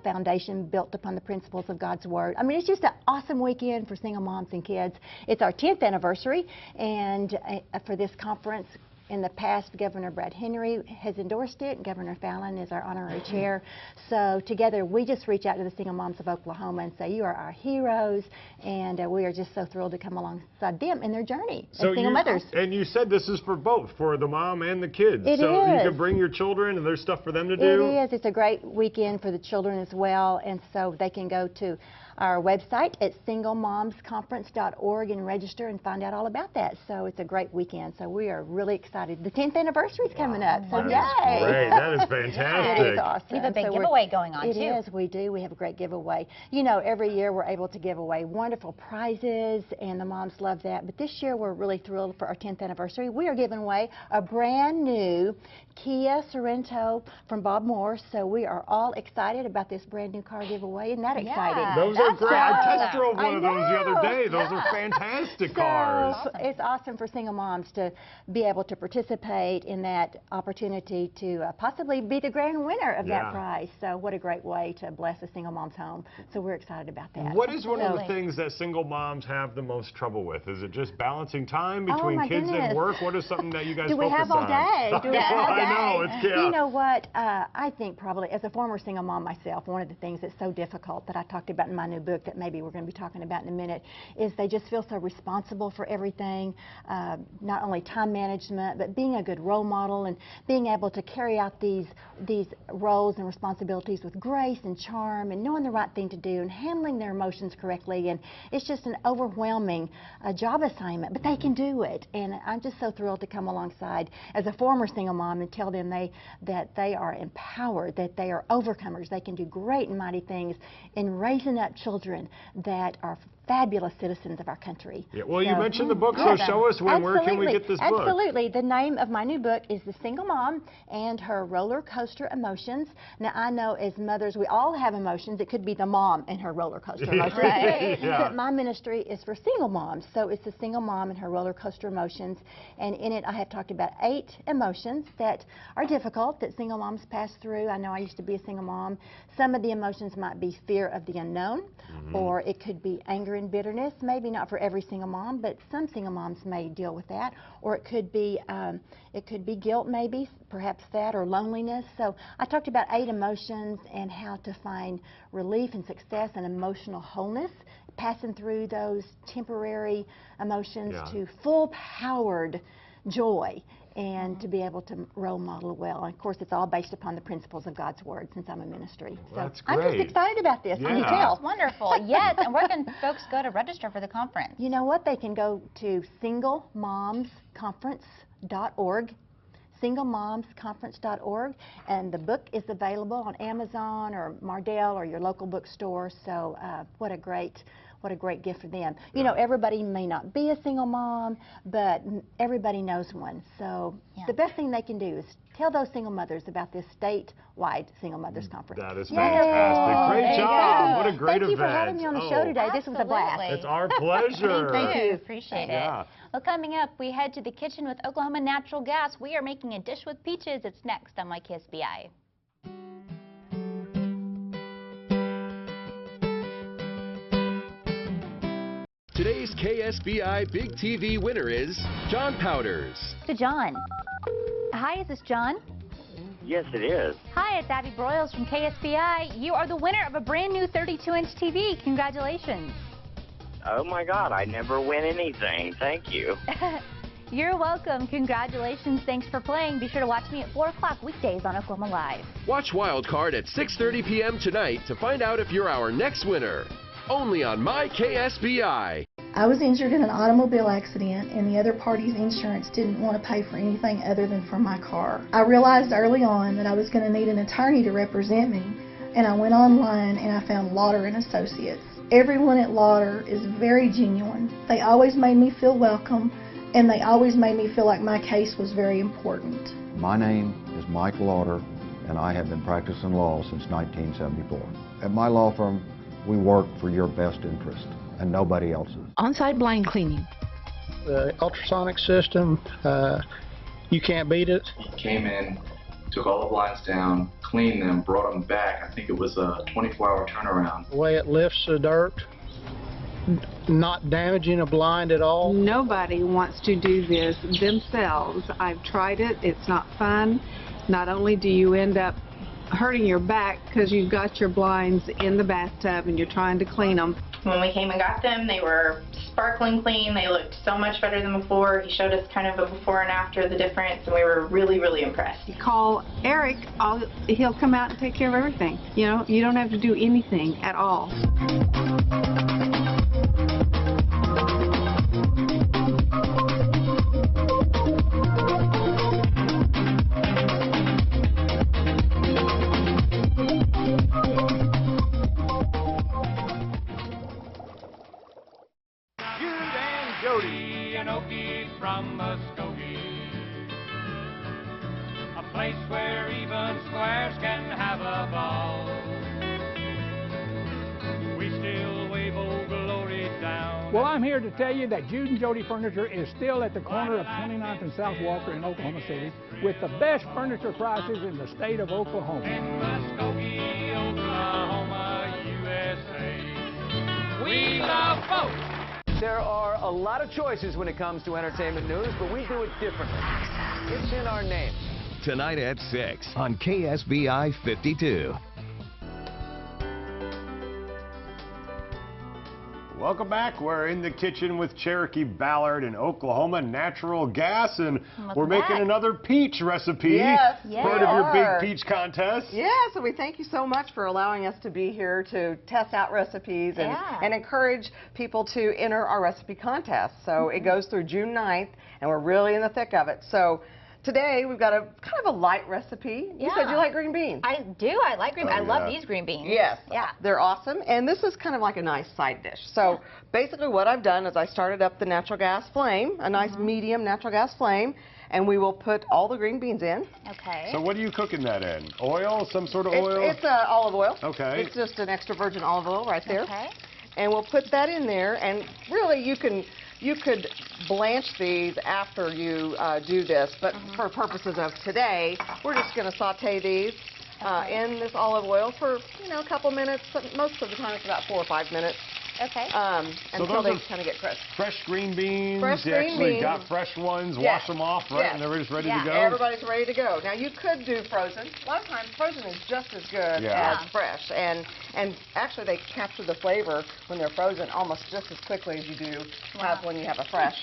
foundation built upon the principles of God's Word. I mean, it's just an awesome weekend for single moms and kids. It's our 10th anniversary, and for this conference, in the past, Governor Brad Henry has endorsed it. Governor Fallon is our honorary chair. So together, we just reach out to the single moms of Oklahoma and say, you are our heroes, and we are just so thrilled to come alongside them in their journey as single mothers. And you said this is for both, for the mom and the kids. It so is. you can bring your children, and there's stuff for them to do? It is. It's a great weekend for the children as well, and so they can go to our website at singlemomsconference.org and register and find out all about that. So it's a great weekend. So we are really excited. The 10th anniversary is coming up. So That is yay! great. That is fantastic. It is awesome. You have a big So giveaway going on, It too. is. We do. We have a great giveaway. You know, every year we're able to give away wonderful prizes, and the moms love that. But this year we're really thrilled for our 10th anniversary. We are giving away a brand new Kia Sorento from Bob Morse. So we are all excited about this brand new car giveaway. Isn't that exciting? Those are great. I test drove one of those the other day. Those are fantastic cars. So it's awesome for single moms to be able to participate in that opportunity to possibly be the grand winner of that prize. So what a great way to bless a single mom's home. So we're excited about that. What is one of the things that single moms have the most trouble with? Is it just balancing time between my kids goodness. and work? What is something that you guys Do we focus have all on? day? Do we have all day? I know. It's You know what? I think probably as a former single mom myself, one of the things that's so difficult that I talked about in my new book that maybe we're going to be talking about in a minute, is they just feel so responsible for everything, not only time management, but being a good role model and being able to carry out these roles and responsibilities with grace and charm and knowing the right thing to do and handling their emotions correctly. And it's just an overwhelming job assignment, but they can do it. And I'm just so thrilled to come alongside as a former single mom and tell them that they are empowered, that they are overcomers. They can do great and mighty things in raising up children that are fabulous citizens of our country. Yeah, well, you mentioned the book, so show us where can we get this book? Absolutely. The name of my new book is The Single Mom and Her Roller Coaster Emotions. Now, I know as mothers, we all have emotions. It could be the mom and her roller coaster emotions. Right. But my ministry is for single moms, so it's The Single Mom and Her Roller Coaster Emotions. And in it, I have talked about 8 emotions that are difficult that single moms pass through. I know I used to be a single mom. Some of the emotions might be fear of the unknown, or it could be anger and bitterness. Maybe not for every single mom, but some single moms may deal with that. Or it could be guilt, maybe, perhaps that, or loneliness. So I talked about 8 emotions and how to find relief and success and emotional wholeness, passing through those temporary emotions to full-powered joy, and to be able to role model well. And of course, it's all based upon the principles of God's Word, since I'm a ministry. Well, that's I'm just excited about this. Can you tell? That's wonderful. Yes, and where can folks go to register for the conference? You know what? They can go to singlemomsconference.org. singlemomsconference.org, and the book is available on Amazon or Mardel or your local bookstore. So what a great gift for them. You know, everybody may not be a single mom, but everybody knows one. So the best thing they can do is tell those single mothers about this statewide Single Mothers Conference. That is fantastic. Great job. What a great event. Thank you for having me on the show today. This was a blast. It's our pleasure. Thank you. Appreciate it. Well, coming up, we head to the kitchen with Oklahoma Natural Gas. We are making a dish with peaches. It's next on KSBI. Today's KSBI Big TV winner is John Powders. To John. Hi, is this John? Yes, it is. Hi, it's Abby Broyles from KSBI. You are the winner of a brand new 32-inch TV. Congratulations. Oh my God, I never win anything. Thank you. You're welcome. Congratulations. Thanks for playing. Be sure to watch me at 4 o'clock weekdays on Oklahoma Live. Watch Wild Card at 6:30 p.m. tonight to find out if you're our next winner. Only on My KSBI. I was injured in an automobile accident, and the other party's insurance didn't want to pay for anything other than for my car. I realized early on that I was going to need an attorney to represent me, and I went online and I found Lauder & Associates. Everyone at Lauder is very genuine. They always made me feel welcome, and they always made me feel like my case was very important. My name is Mike Lauder, and I have been practicing law since 1974. At my law firm, we work for your best interest and nobody else's. On-site blind cleaning. The ultrasonic system, you can't beat it. Came in, took all the blinds down, cleaned them, brought them back. I think it was a 24-hour turnaround. The way it lifts the dirt, not damaging a blind at all. Nobody wants to do this themselves. I've tried it. It's not fun. Not only do you end up hurting your back because you've got your blinds in the bathtub and you're trying to clean them. When we came and got them, they were sparkling clean. They looked so much better than before. He showed us kind of a before and after the difference, and we were really, really impressed. You call Eric, he'll come out and take care of everything. You know, you don't have to do anything at all. Jody and Okie from Muskogee, a place where even squares can have a ball. We still wave old glory down. Well, I'm here to tell you that Jude and Jody Furniture is still at the corner of 29th and South Walker in Oklahoma City with the best furniture prices in the state of Oklahoma. In Muskogee, Oklahoma, USA, we love folks. There are a lot of choices when it comes to entertainment news, but we do it differently. It's in our name. Tonight at 6 on KSBI 52. Welcome back. We're in the kitchen with Cherokee Ballard in Oklahoma Natural Gas, and we're making another peach recipe. Yes, part of your big peach contest. Yeah, so we thank you so much for allowing us to be here to test out recipes and encourage people to enter our recipe contest. So it goes through June 9th, and we're really in the thick of it. So today we've got a kind of a light recipe. You said you like green beans. I do. I like green beans. I love these green beans. Yes. Yeah. They're awesome. And this is kind of like a nice side dish. So basically what I've done is I started up the natural gas flame, a nice medium natural gas flame, and we will put all the green beans in. Okay. So what are you cooking that in? Oil? Some sort of oil? It's olive oil. Okay. It's just an extra virgin olive oil right there. Okay. And we'll put that in there, and really you could blanch these after you do this, but for purposes of today, we're just going to saute these in this olive oil for, a couple minutes. Most of the time it's about 4 or 5 minutes. Okay. Until they kind of get crisp. Fresh green beans. Fresh you green actually beans. got fresh ones. Wash them off, right? And they're just ready to go. Everybody's ready to go. Now you could do frozen. A lot of times frozen is just as good as fresh, and actually they capture the flavor when they're frozen almost just as quickly as you do when you have a fresh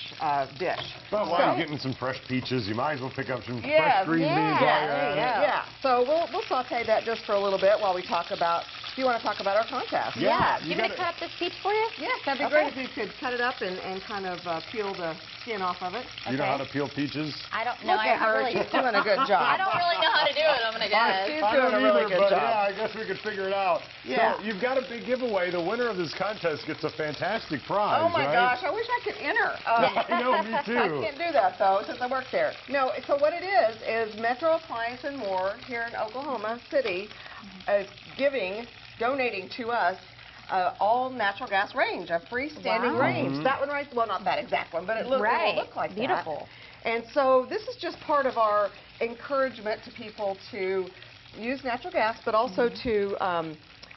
dish. But while you're getting some fresh peaches, you might as well pick up some fresh green beans while you're at it. Yeah. So we'll saute that just for a little bit while we talk about. Do you want to talk about our contest? Yeah. You want to cut up this peach for you? Yes, that'd be great if you could cut it up and kind of peel the skin off of it. You know how to peel peaches? I don't know. She's doing a good job. I don't really know how to do it, I'm going to guess. She's doing a really good job. Yeah, I guess we could figure it out. Yeah. So you've got a big giveaway. The winner of this contest gets a fantastic prize, Oh my gosh, I wish I could enter. I know, me too. I can't do that though, since I work there. No, so what it is Metro Appliance and More here in Oklahoma City is donating to us all natural gas range, a freestanding range. That one right, well, not that exact one, but it will look like beautiful. That. And so this is just part of our encouragement to people to use natural gas, but also to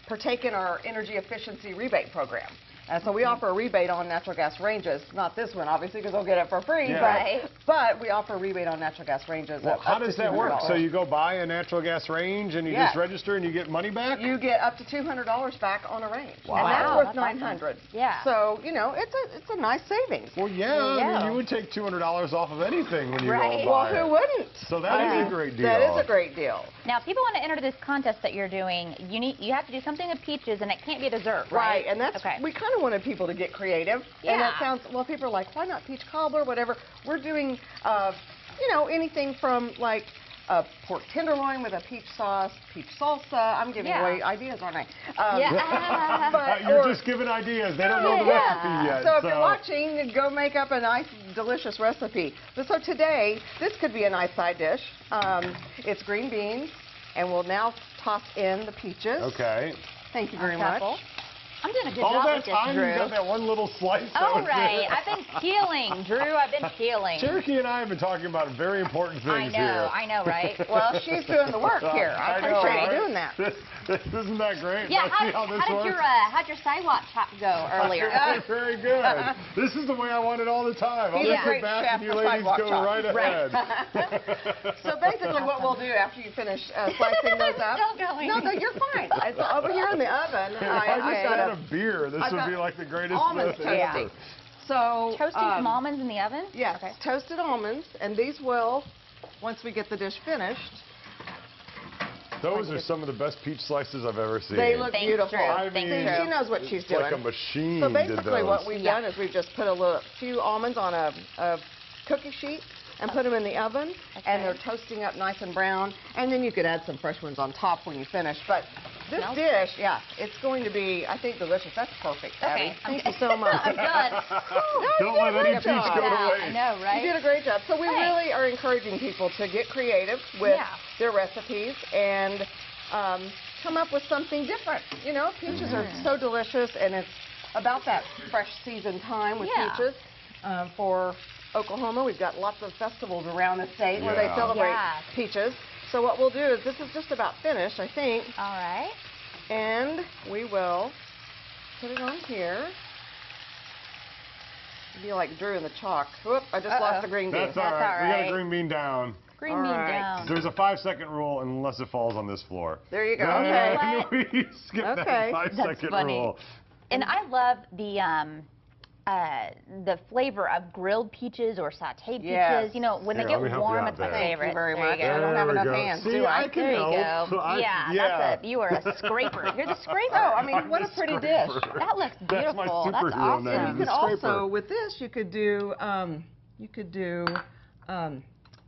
partake in our energy efficiency rebate program. And so we offer a rebate on natural gas ranges, not this one, obviously, because they'll get it for free. But we offer a rebate on natural gas ranges. Well, how does that work? So you go buy a natural gas range and you just register and you get money back? You get up to $200 back on a range. Wow. And that's worth $900. Awesome. Yeah. So, it's a nice savings. Well, I mean, you would take $200 off of anything when you go buy it. Well, who wouldn't? So that is a great deal. That is a great deal. Now, if people want to enter this contest that you're doing, you have to do something with peaches, and it can't be a dessert, right? Right, and that's we kind of wanted people to get creative. And that sounds, people are like, why not peach cobbler, whatever. We're doing, anything from like a pork tenderloin with a peach sauce, peach salsa. I'm giving away ideas, aren't I? You're just giving ideas. They don't know the recipe yet. So if you're watching, go make up a nice, delicious recipe. So today, this could be a nice side dish. It's green beans, and we'll now toss in the peaches. Okay. Thank you very much. I'm doing a good job with this, Drew. You got that one little slice. All right. I've been peeling, Drew. I've been peeling. Cherokee and I have been talking about very important things here. I know, right? Well, she's doing the work here. I appreciate you doing that. Isn't that great? Yeah, how'd your sidewalk chop go earlier? Very good. This is the way I want it all the time. I'll just sit back and you ladies go right ahead. So basically what we'll do after you finish slicing those up. No, you're fine. Over here in the oven, I just got a beer. This would be like the greatest thing ever. So toasting some almonds in the oven? Yes, toasted almonds, and these will, once we get the dish finished. Those are some of the best peach slices I've ever seen. They look beautiful. I mean, she knows what she's doing. Like a machine. So basically what we've done is we've just put a few almonds on a cookie sheet and put them in the oven, and they're toasting up nice and brown. And then you could add some fresh ones on top when you finish. But this dish, it's going to be, I think, delicious. That's perfect, Abby. Thank you so much. I'm done. Don't let any peach go to waste. I know, right? You did a great job. So we really are encouraging people to get creative with their recipes and come up with something different. Peaches are so delicious, and it's about that fresh season time with peaches for Oklahoma. We've got lots of festivals around the state where they celebrate peaches. So what we'll do is, this is just about finished, I think. All right. And we will put it on here. It'll be like Drew in the chalk. Whoop, I just lost the green bean. That's all right. We got a green bean down. Green bean down. There's a 5-second rule unless it falls on this floor. There you go. Okay. We skip that 5-second rule. And I love the flavor of grilled peaches or sautéed peaches. You know, when they get warm, it's my favorite. Thank you very There much. you go. I don't have enough hands, do I? There you go. That's it. You are a scraper. You're the scraper. Oh, I mean, what a pretty dish. That looks beautiful. That's awesome. And you could also, with this, you could do,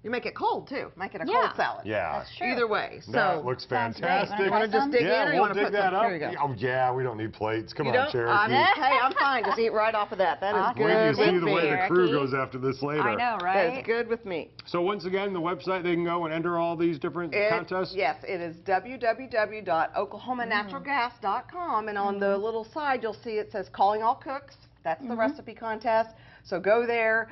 you make it cold too. Make it a cold salad. Yeah. That's true. Either way. That So looks fantastic. You want to just dig in, or you want to dig put that some? up. Here you go. Oh yeah, we don't need plates. Come on, Cherokee. Hey, I'm fine. Just eat right off of that. That is good Wait till you see with the me. way the crew goes after this later. I know, right? That's good with me. So once again, the website, they can go and enter all these different contests? Yes, it is www.oklahomanaturalgas.com, and on the little side you'll see it says Calling All Cooks. That's the recipe contest. So go there,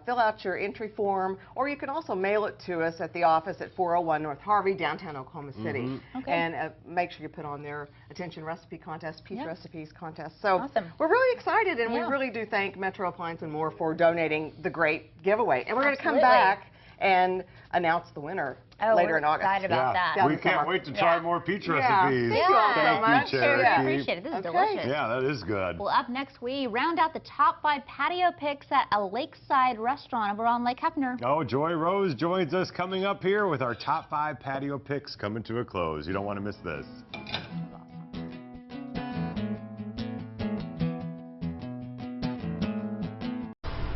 fill out your entry form, or you can also mail it to us at the office at 401 North Harvey, downtown Oklahoma City. Okay. And make sure you put on there Attention Recipe Contest, Peach Recipes Contest. So we're really excited, and we really do thank Metro Appliance and More for donating the great giveaway. And we're going to come back and announce the winner later in August. Excited about that. We can't wait to try more peach recipes. Thank you all so much. Thank you, Cherokee. I appreciate it. This is delicious. Yeah, that is good. Well, up next, we round out the top 5 patio picks at a lakeside restaurant over on Lake Hefner. Oh, Joy Rose joins us coming up here with our top 5 patio picks coming to a close. You don't want to miss this.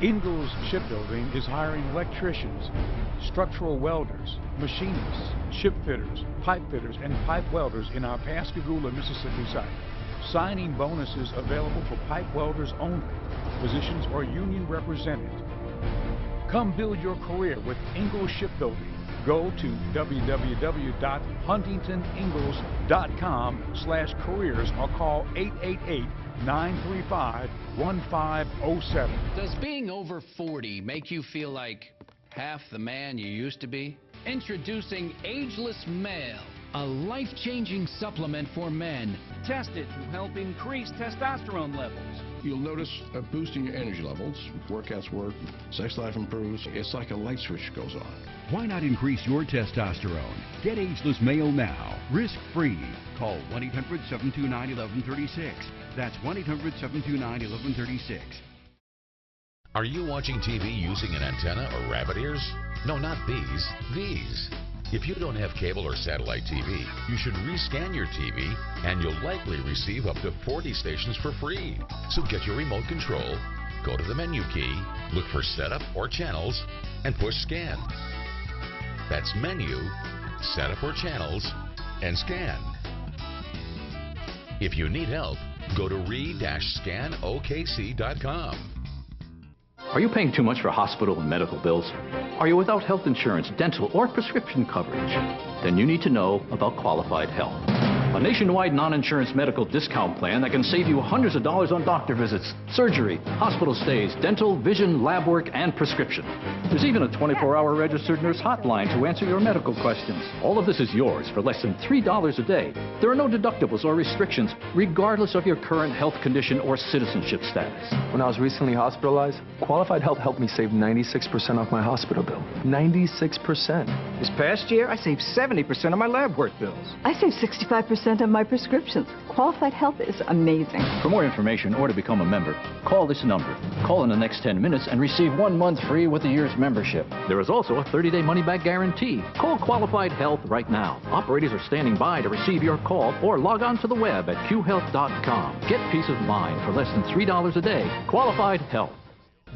Ingalls Shipbuilding is hiring electricians, structural welders, machinists, ship fitters, pipe fitters, and pipe welders in our Pascagoula, Mississippi site. Signing bonuses available for pipe welders only. Positions are union represented. Come build your career with Ingalls Shipbuilding. Go to www.huntingtoningalls.com/careers or call 888-935-1507. Does being over 40 make you feel like half the man you used to be? Introducing Ageless Male, a life-changing supplement for men. Tested to help increase testosterone levels. You'll notice a boost in your energy levels. Workouts work, sex life improves. It's like a light switch goes on. Why not increase your testosterone? Get Ageless Male now, risk-free. Call 1-800-729-1136. That's 1-800-729-1136. Are you watching TV using an antenna or rabbit ears? No, not these. These. If you don't have cable or satellite TV, you should rescan your TV and you'll likely receive up to 40 stations for free. So get your remote control, go to the menu key, look for Setup or Channels, and push Scan. That's Menu, Setup or Channels, and Scan. If you need help, go to re-scanokc.com. Are you paying too much for hospital and medical bills? Are you without health insurance, dental, or prescription coverage? Then you need to know about Qualified Health, a nationwide non-insurance medical discount plan that can save you hundreds of dollars on doctor visits, surgery, hospital stays, dental, vision, lab work, and prescription. There's even a 24-hour registered nurse hotline to answer your medical questions. All of this is yours for less than $3 a day. There are no deductibles or restrictions, regardless of your current health condition or citizenship status. When I was recently hospitalized, Qualified Health helped me save 96% off my hospital bill. 96%. This past year, I saved 70% of my lab work bills. I saved 65% of my prescriptions. Qualified Health is amazing. For more information or to become a member, call this number. Call in the next 10 minutes and receive 1 month free with a year's membership. There is also a 30-day money-back guarantee. Call Qualified Health right now. Operators are standing by to receive your call or log on to the web at qhealth.com. Get peace of mind for less than $3 a day. Qualified Health.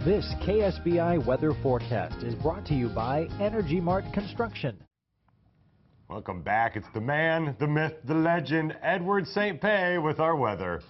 This KSBI weather forecast is brought to you by Energy Mart Construction. Welcome back. It's the man, the myth, the legend, Edward St. Pé with our weather.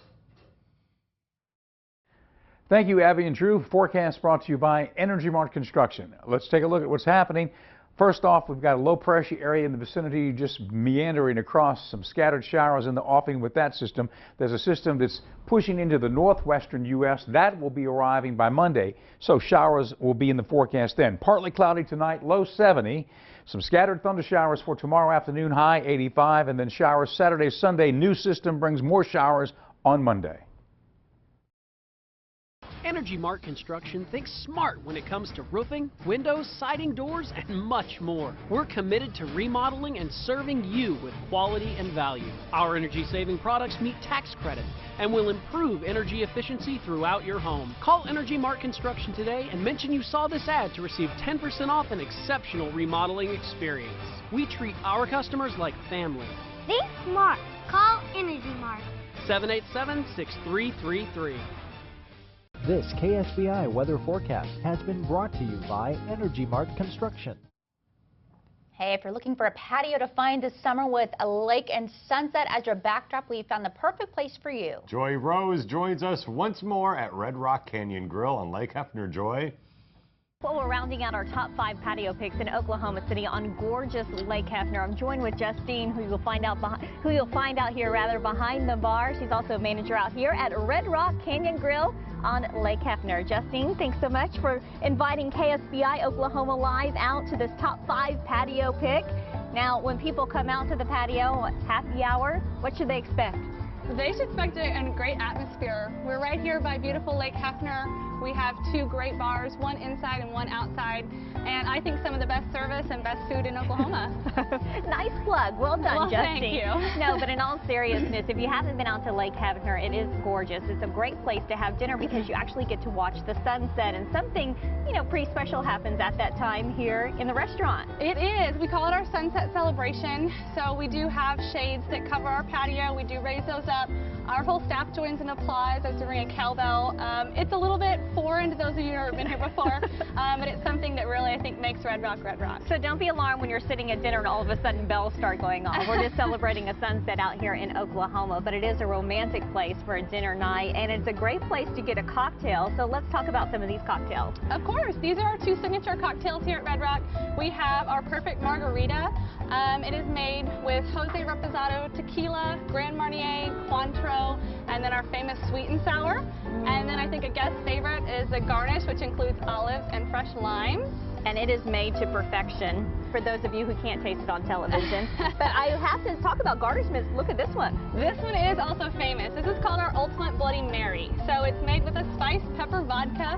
Thank you, Abby and Drew. Forecast brought to you by Energy Mart Construction. Let's take a look at what's happening. First off, we've got a low pressure area in the vicinity just meandering across, some scattered showers in the offing with that system. There's a system that's pushing into the northwestern U.S. That will be arriving by Monday, so showers will be in the forecast then. Partly cloudy tonight, low 70. Some scattered thunder showers for tomorrow afternoon, high 85, and then showers Saturday, Sunday. New system brings more showers on Monday. Energy Mart Construction thinks smart when it comes to roofing, windows, siding, doors, and much more. We're committed to remodeling and serving you with quality and value. Our energy-saving products meet tax credit and will improve energy efficiency throughout your home. Call Energy Mart Construction today and mention you saw this ad to receive 10% off an exceptional remodeling experience. We treat our customers like family. Think smart. Call Energy Mart. 787-6333. This KSBI weather forecast has been brought to you by Energy Mart Construction. Hey, if you're looking for a patio to find this summer with a lake and sunset as your backdrop, we found the perfect place for you. Joy Rose joins us once more at Red Rock Canyon Grill on Lake Hefner. Joy. Well, we're rounding out our top 5 patio picks in Oklahoma City on gorgeous Lake Hefner. I'm joined with Justine, who you'll find out here behind the bar. She's also manager out here at Red Rock Canyon Grill on Lake Hefner. Justine, thanks so much for inviting KSBI Oklahoma Live out to this top 5 patio pick. Now, when people come out to the patio, happy hour, what should they expect? They should expect a great atmosphere. We're right here by beautiful Lake Hefner. We have 2 great bars, one inside and one outside, and I think some of the best service and best food in Oklahoma. Nice plug. Well done, Justine. Thank you. No, but in all seriousness, if you haven't been out to Lake Hefner, it is gorgeous. It's a great place to have dinner because you actually get to watch the sunset, and something, pretty special happens at that time here in the restaurant. It is. We call it our sunset celebration. So we do have shades that cover our patio. We do raise those up. Our whole staff joins in applause as we ring a cowbell. It's a little bit foreign to those of you who have been here before, but it's something that really, I think, makes Red Rock Red Rock. So don't be alarmed when you're sitting at dinner and all of a sudden bells start going off. We're just celebrating a sunset out here in Oklahoma, but it is a romantic place for a dinner night, and it's a great place to get a cocktail. So let's talk about some of these cocktails. Of course. These are our 2 signature cocktails here at Red Rock. We have our Perfect Margarita. It is made with Jose Reposado tequila, Grand Marnier, Cointreau, and then our famous sweet and sour. And then I think a guest favorite is the garnish, which includes olives and fresh limes. And it is made to perfection for those of you who can't taste it on television. But I have to talk about garnishments. Look at this one. This one is also famous. This is called our Ultimate Bloody Mary. So it's made with a spiced pepper vodka.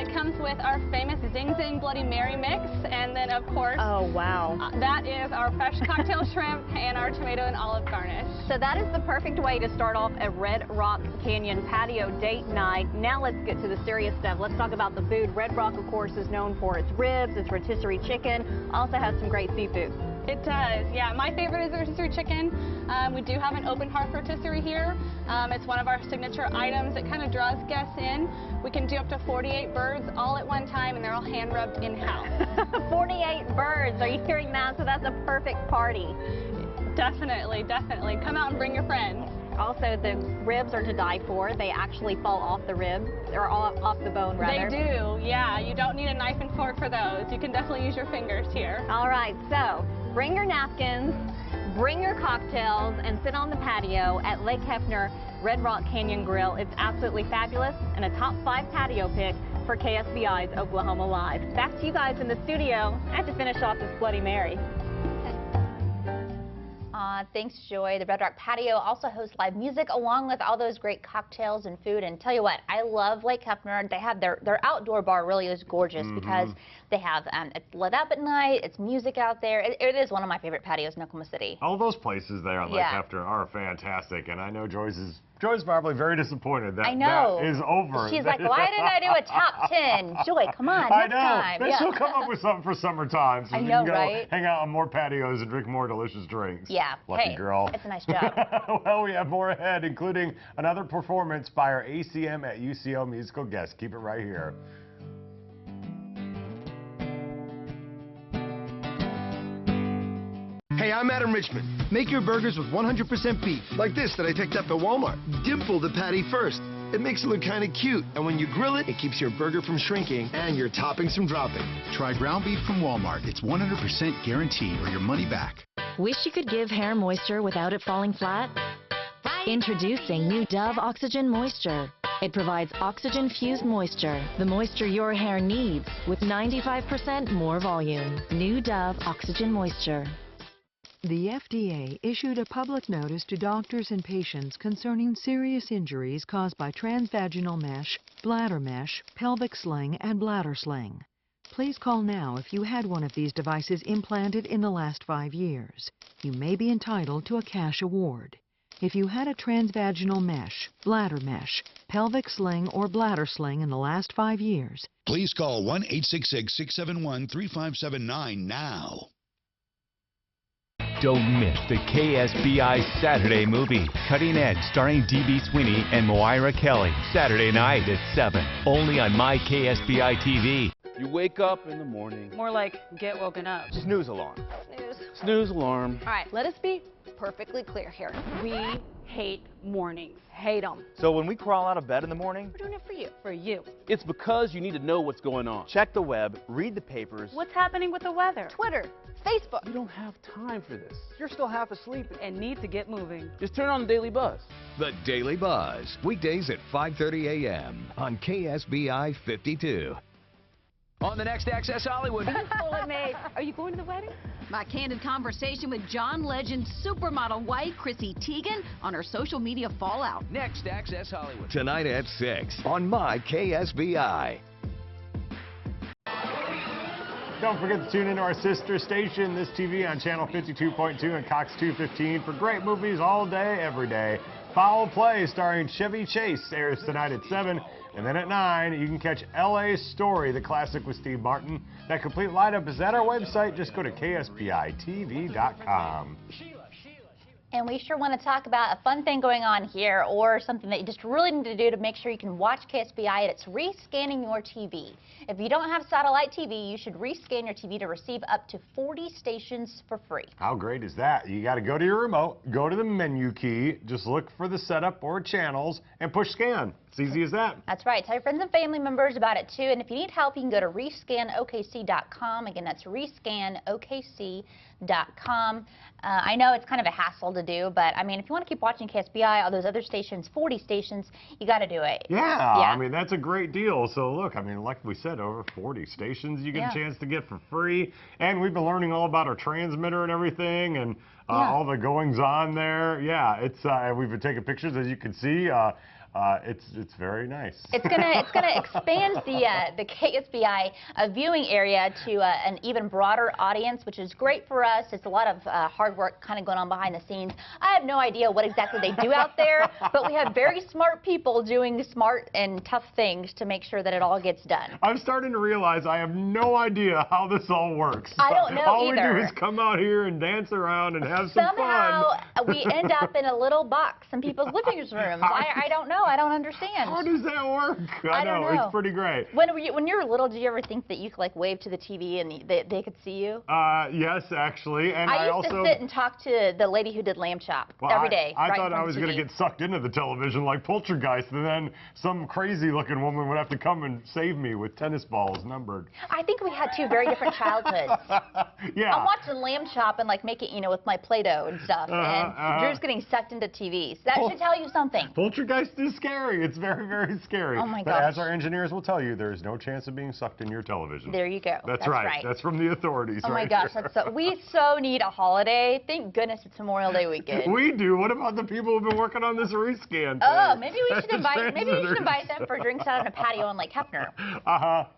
It comes with our famous Zing Zing Bloody Mary mix. And then, of course, oh wow, that is our fresh cocktail shrimp and our tomato and olive garnish. So that is the perfect way to start off a Red Rock Canyon patio date night. Now let's get to the serious stuff. Let's talk about the food. Red Rock, of course, is known for its ribs, its rotisserie chicken, also has some great seafood. It does, yeah. My favorite is the rotisserie chicken. We do have an open hearth rotisserie here. It's one of our signature items. It kind of draws guests in. We can do up to 48 birds all at one time, and they're all hand rubbed in-house. 48 birds, are you hearing that? So that's a perfect party. Definitely, definitely. Come out and bring your friends. Also, the ribs are to die for. They actually fall off the rib, or off the bone, rather. They do, yeah. You don't need a knife and fork for those. You can definitely use your fingers here. All right, so bring your napkins, bring your cocktails, and sit on the patio at Lake Hefner Red Rock Canyon Grill. It's absolutely fabulous and a top 5 patio pick for KSBI's Oklahoma Live. Back to you guys in the studio. I have to finish off this Bloody Mary. Thanks, Joy. The Red Rock Patio also hosts live music along with all those great cocktails and food. And tell you what, I love Lake Hefner. They have their outdoor bar really is gorgeous because they have it's lit up at night. It's music out there. It is one of my favorite patios in Oklahoma City. All those places there on Lake Hefner are fantastic, and I know Joy's probably very disappointed that that is over. She's like, why didn't I do a top 10? Joy, come on, next time. They still come up with something for summertime so I you know, can go right? hang out on more patios and drink more delicious drinks. Yeah. Lucky girl. It's a nice job. Well, we have more ahead, including another performance by our ACM at UCO musical guest. Keep it right here. Hey, I'm Adam Richmond. Make your burgers with 100% beef, like this that I picked up at Walmart. Dimple the patty first. It makes it look kind of cute, and when you grill it, it keeps your burger from shrinking and your toppings from dropping. Try ground beef from Walmart. It's 100% guaranteed or your money back. Wish you could give hair moisture without it falling flat? Introducing new Dove Oxygen Moisture. It provides oxygen-fused moisture, the moisture your hair needs, with 95% more volume. New Dove Oxygen Moisture. The FDA issued a public notice to doctors and patients concerning serious injuries caused by transvaginal mesh, bladder mesh, pelvic sling, and bladder sling. Please call now if you had one of these devices implanted in the last 5 years. You may be entitled to a cash award. If you had a transvaginal mesh, bladder mesh, pelvic sling, or bladder sling in the last 5 years, Please call 1-866-671-3579 now. Don't miss the KSBI Saturday movie, Cutting Edge, starring D.B. Sweeney and Moira Kelly. Saturday night at 7, only on My KSBI TV. You wake up in the morning. More like get woken up. Snooze alarm. Snooze. Snooze alarm. All right, let us be perfectly clear here. We hate mornings. Hate them. So when we crawl out of bed in the morning, We're doing it for you. For you. It's because you need to know what's going on. check the web, read the papers. What's happening with the weather? Twitter, Facebook. You don't have time for this. You're still half asleep. And need to get moving. Just turn on the Daily Buzz. The Daily Buzz, weekdays at 5:30 a.m. on KSBI 52. On the next Access Hollywood. Are you going to the wedding? My candid conversation with John Legend supermodel wife Chrissy Teigen on her social media fallout. Next Access Hollywood. Tonight at 6 on My KSBI. Don't forget to tune into our sister station, This TV, on channel 52.2 and Cox 215 for great movies all day, every day. Foul Play, starring Chevy Chase, airs tonight at 7. And then at 9, you can catch L.A. Story, the classic with Steve Martin. That complete lineup is at our website. Just go to KSBITV.com. And we sure want to talk about a fun thing going on here, or something that you just really need to do to make sure you can watch KSBI, and it's rescanning your TV. If you don't have satellite TV, you should rescan your TV to receive up to 40 stations for free. How great is that? You got to go to your remote, go to the menu key, just look for the setup or channels, and push scan. It's easy as that. That's right. Tell your friends and family members about it too. And if you need help, you can go to rescanokc.com. Again, that's rescanokc.com. I know it's kind of a hassle to do, but I mean, if you want to keep watching KSBI, all those other stations, 40 stations, you got to do it. Yeah, I mean, that's a great deal. So look, I mean, like we said, over 40 stations you get a chance to get for free. And we've been learning all about our transmitter and everything, and all the goings on there. Yeah, it's we've been taking pictures, as you can see. It's very nice. It's gonna expand the KSBI viewing area to an even broader audience, which is great for us. It's a lot of hard work kind of going on behind the scenes. I have no idea what exactly they do out there, but we have very smart people doing smart and tough things to make sure that it all gets done. I'm starting to realize I have no idea how this all works. I don't know all either. we do is come out here and dance around and have some Somehow, fun. we end up in a little box in people's living rooms. I don't know. I don't understand. How does that work? I don't know. It's pretty great. When you were little, did you ever think that you could like wave to the TV and they could see you? Yes, actually. And I used also to sit and talk to the lady who did Lamb Chop every day. I right thought I was going to get sucked into the television like Poltergeist, and then some crazy-looking woman would have to come and save me with tennis balls numbered. I think we had two very different childhoods. Yeah. I'm watching Lamb Chop and like make it, with my Play-Doh and stuff, and Drew's getting sucked into TVs. That should tell you something. Poltergeist is scary. It's very, very scary. Oh my But gosh. as our engineers will tell you, there is no chance of being sucked in your television. There you go. That's right. That's from the authorities. Oh my right gosh, here. we so need a holiday. Thank goodness it's Memorial Day weekend. We do. What about the people who've been working on this rescan? Oh, thing? maybe we should invite them for drinks out on a patio on Lake Hefner.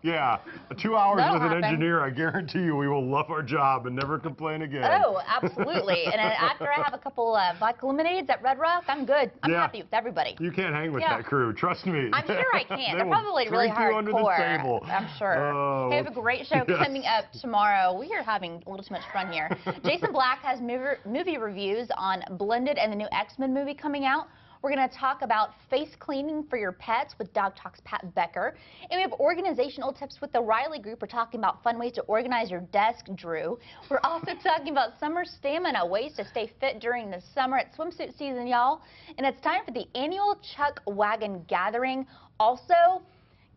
Yeah. 2 hours That'll with an happen. engineer, I guarantee you we will love our job and never complain again. Oh, absolutely. And then after I have a couple vodka lemonades at Red Rock, I'm good. I'm happy with everybody. You can't hang with that crew. Trust me. I'm sure I can. They They're will probably really drink you under the hardcore. table. I'm sure. Oh. We have a great show coming up tomorrow. We are having a little too much fun here. Jason Black has movie reviews on Blended and the new X-Men movie coming out. We're going to talk about face cleaning for your pets with Dog Talk's Pat Becker. And we have organizational tips with the Riley Group. We're talking about fun ways to organize your desk, Drew. We're also talking about summer stamina, ways to stay fit during the summer. It's swimsuit season, y'all. And it's time for the annual Chuck Wagon Gathering. Also,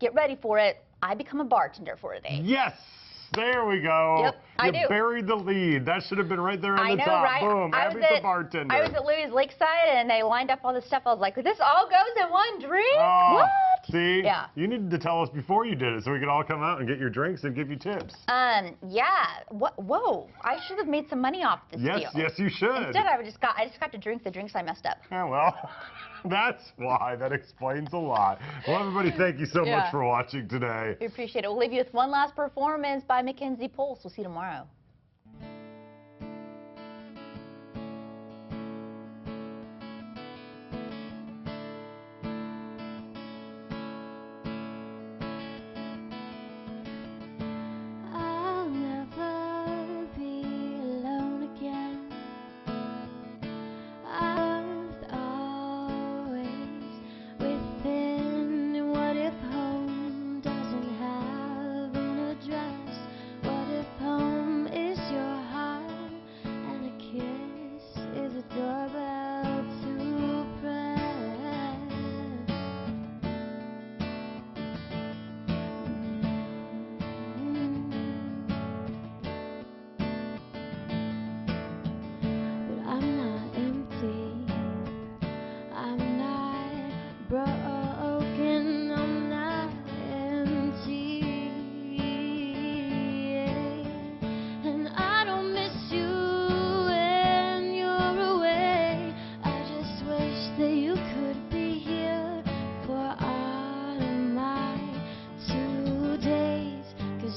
get ready for it. I become a bartender for today. Yes! There we go. Yep, I do. You buried the lead. That should have been right there on the I know, top. right? Boom. Abby's the bartender. I was at Louis Lakeside, and they lined up all this stuff. I was like, this all goes in one drink? Oh, What? See? Yeah. You needed to tell us before you did it so we could all come out and get your drinks and give you tips. Yeah. Whoa. I should have made some money off this deal. Yes, you should. Instead, I just got to drink the drinks I messed up. Yeah, well, that's why. That explains a lot. Well, everybody, thank you so much for watching today. We appreciate it. We'll leave you with one last performance by Mackenzie Pulse. We'll see you tomorrow.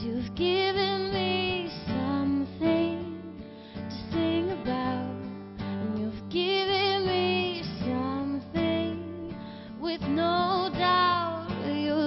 You've given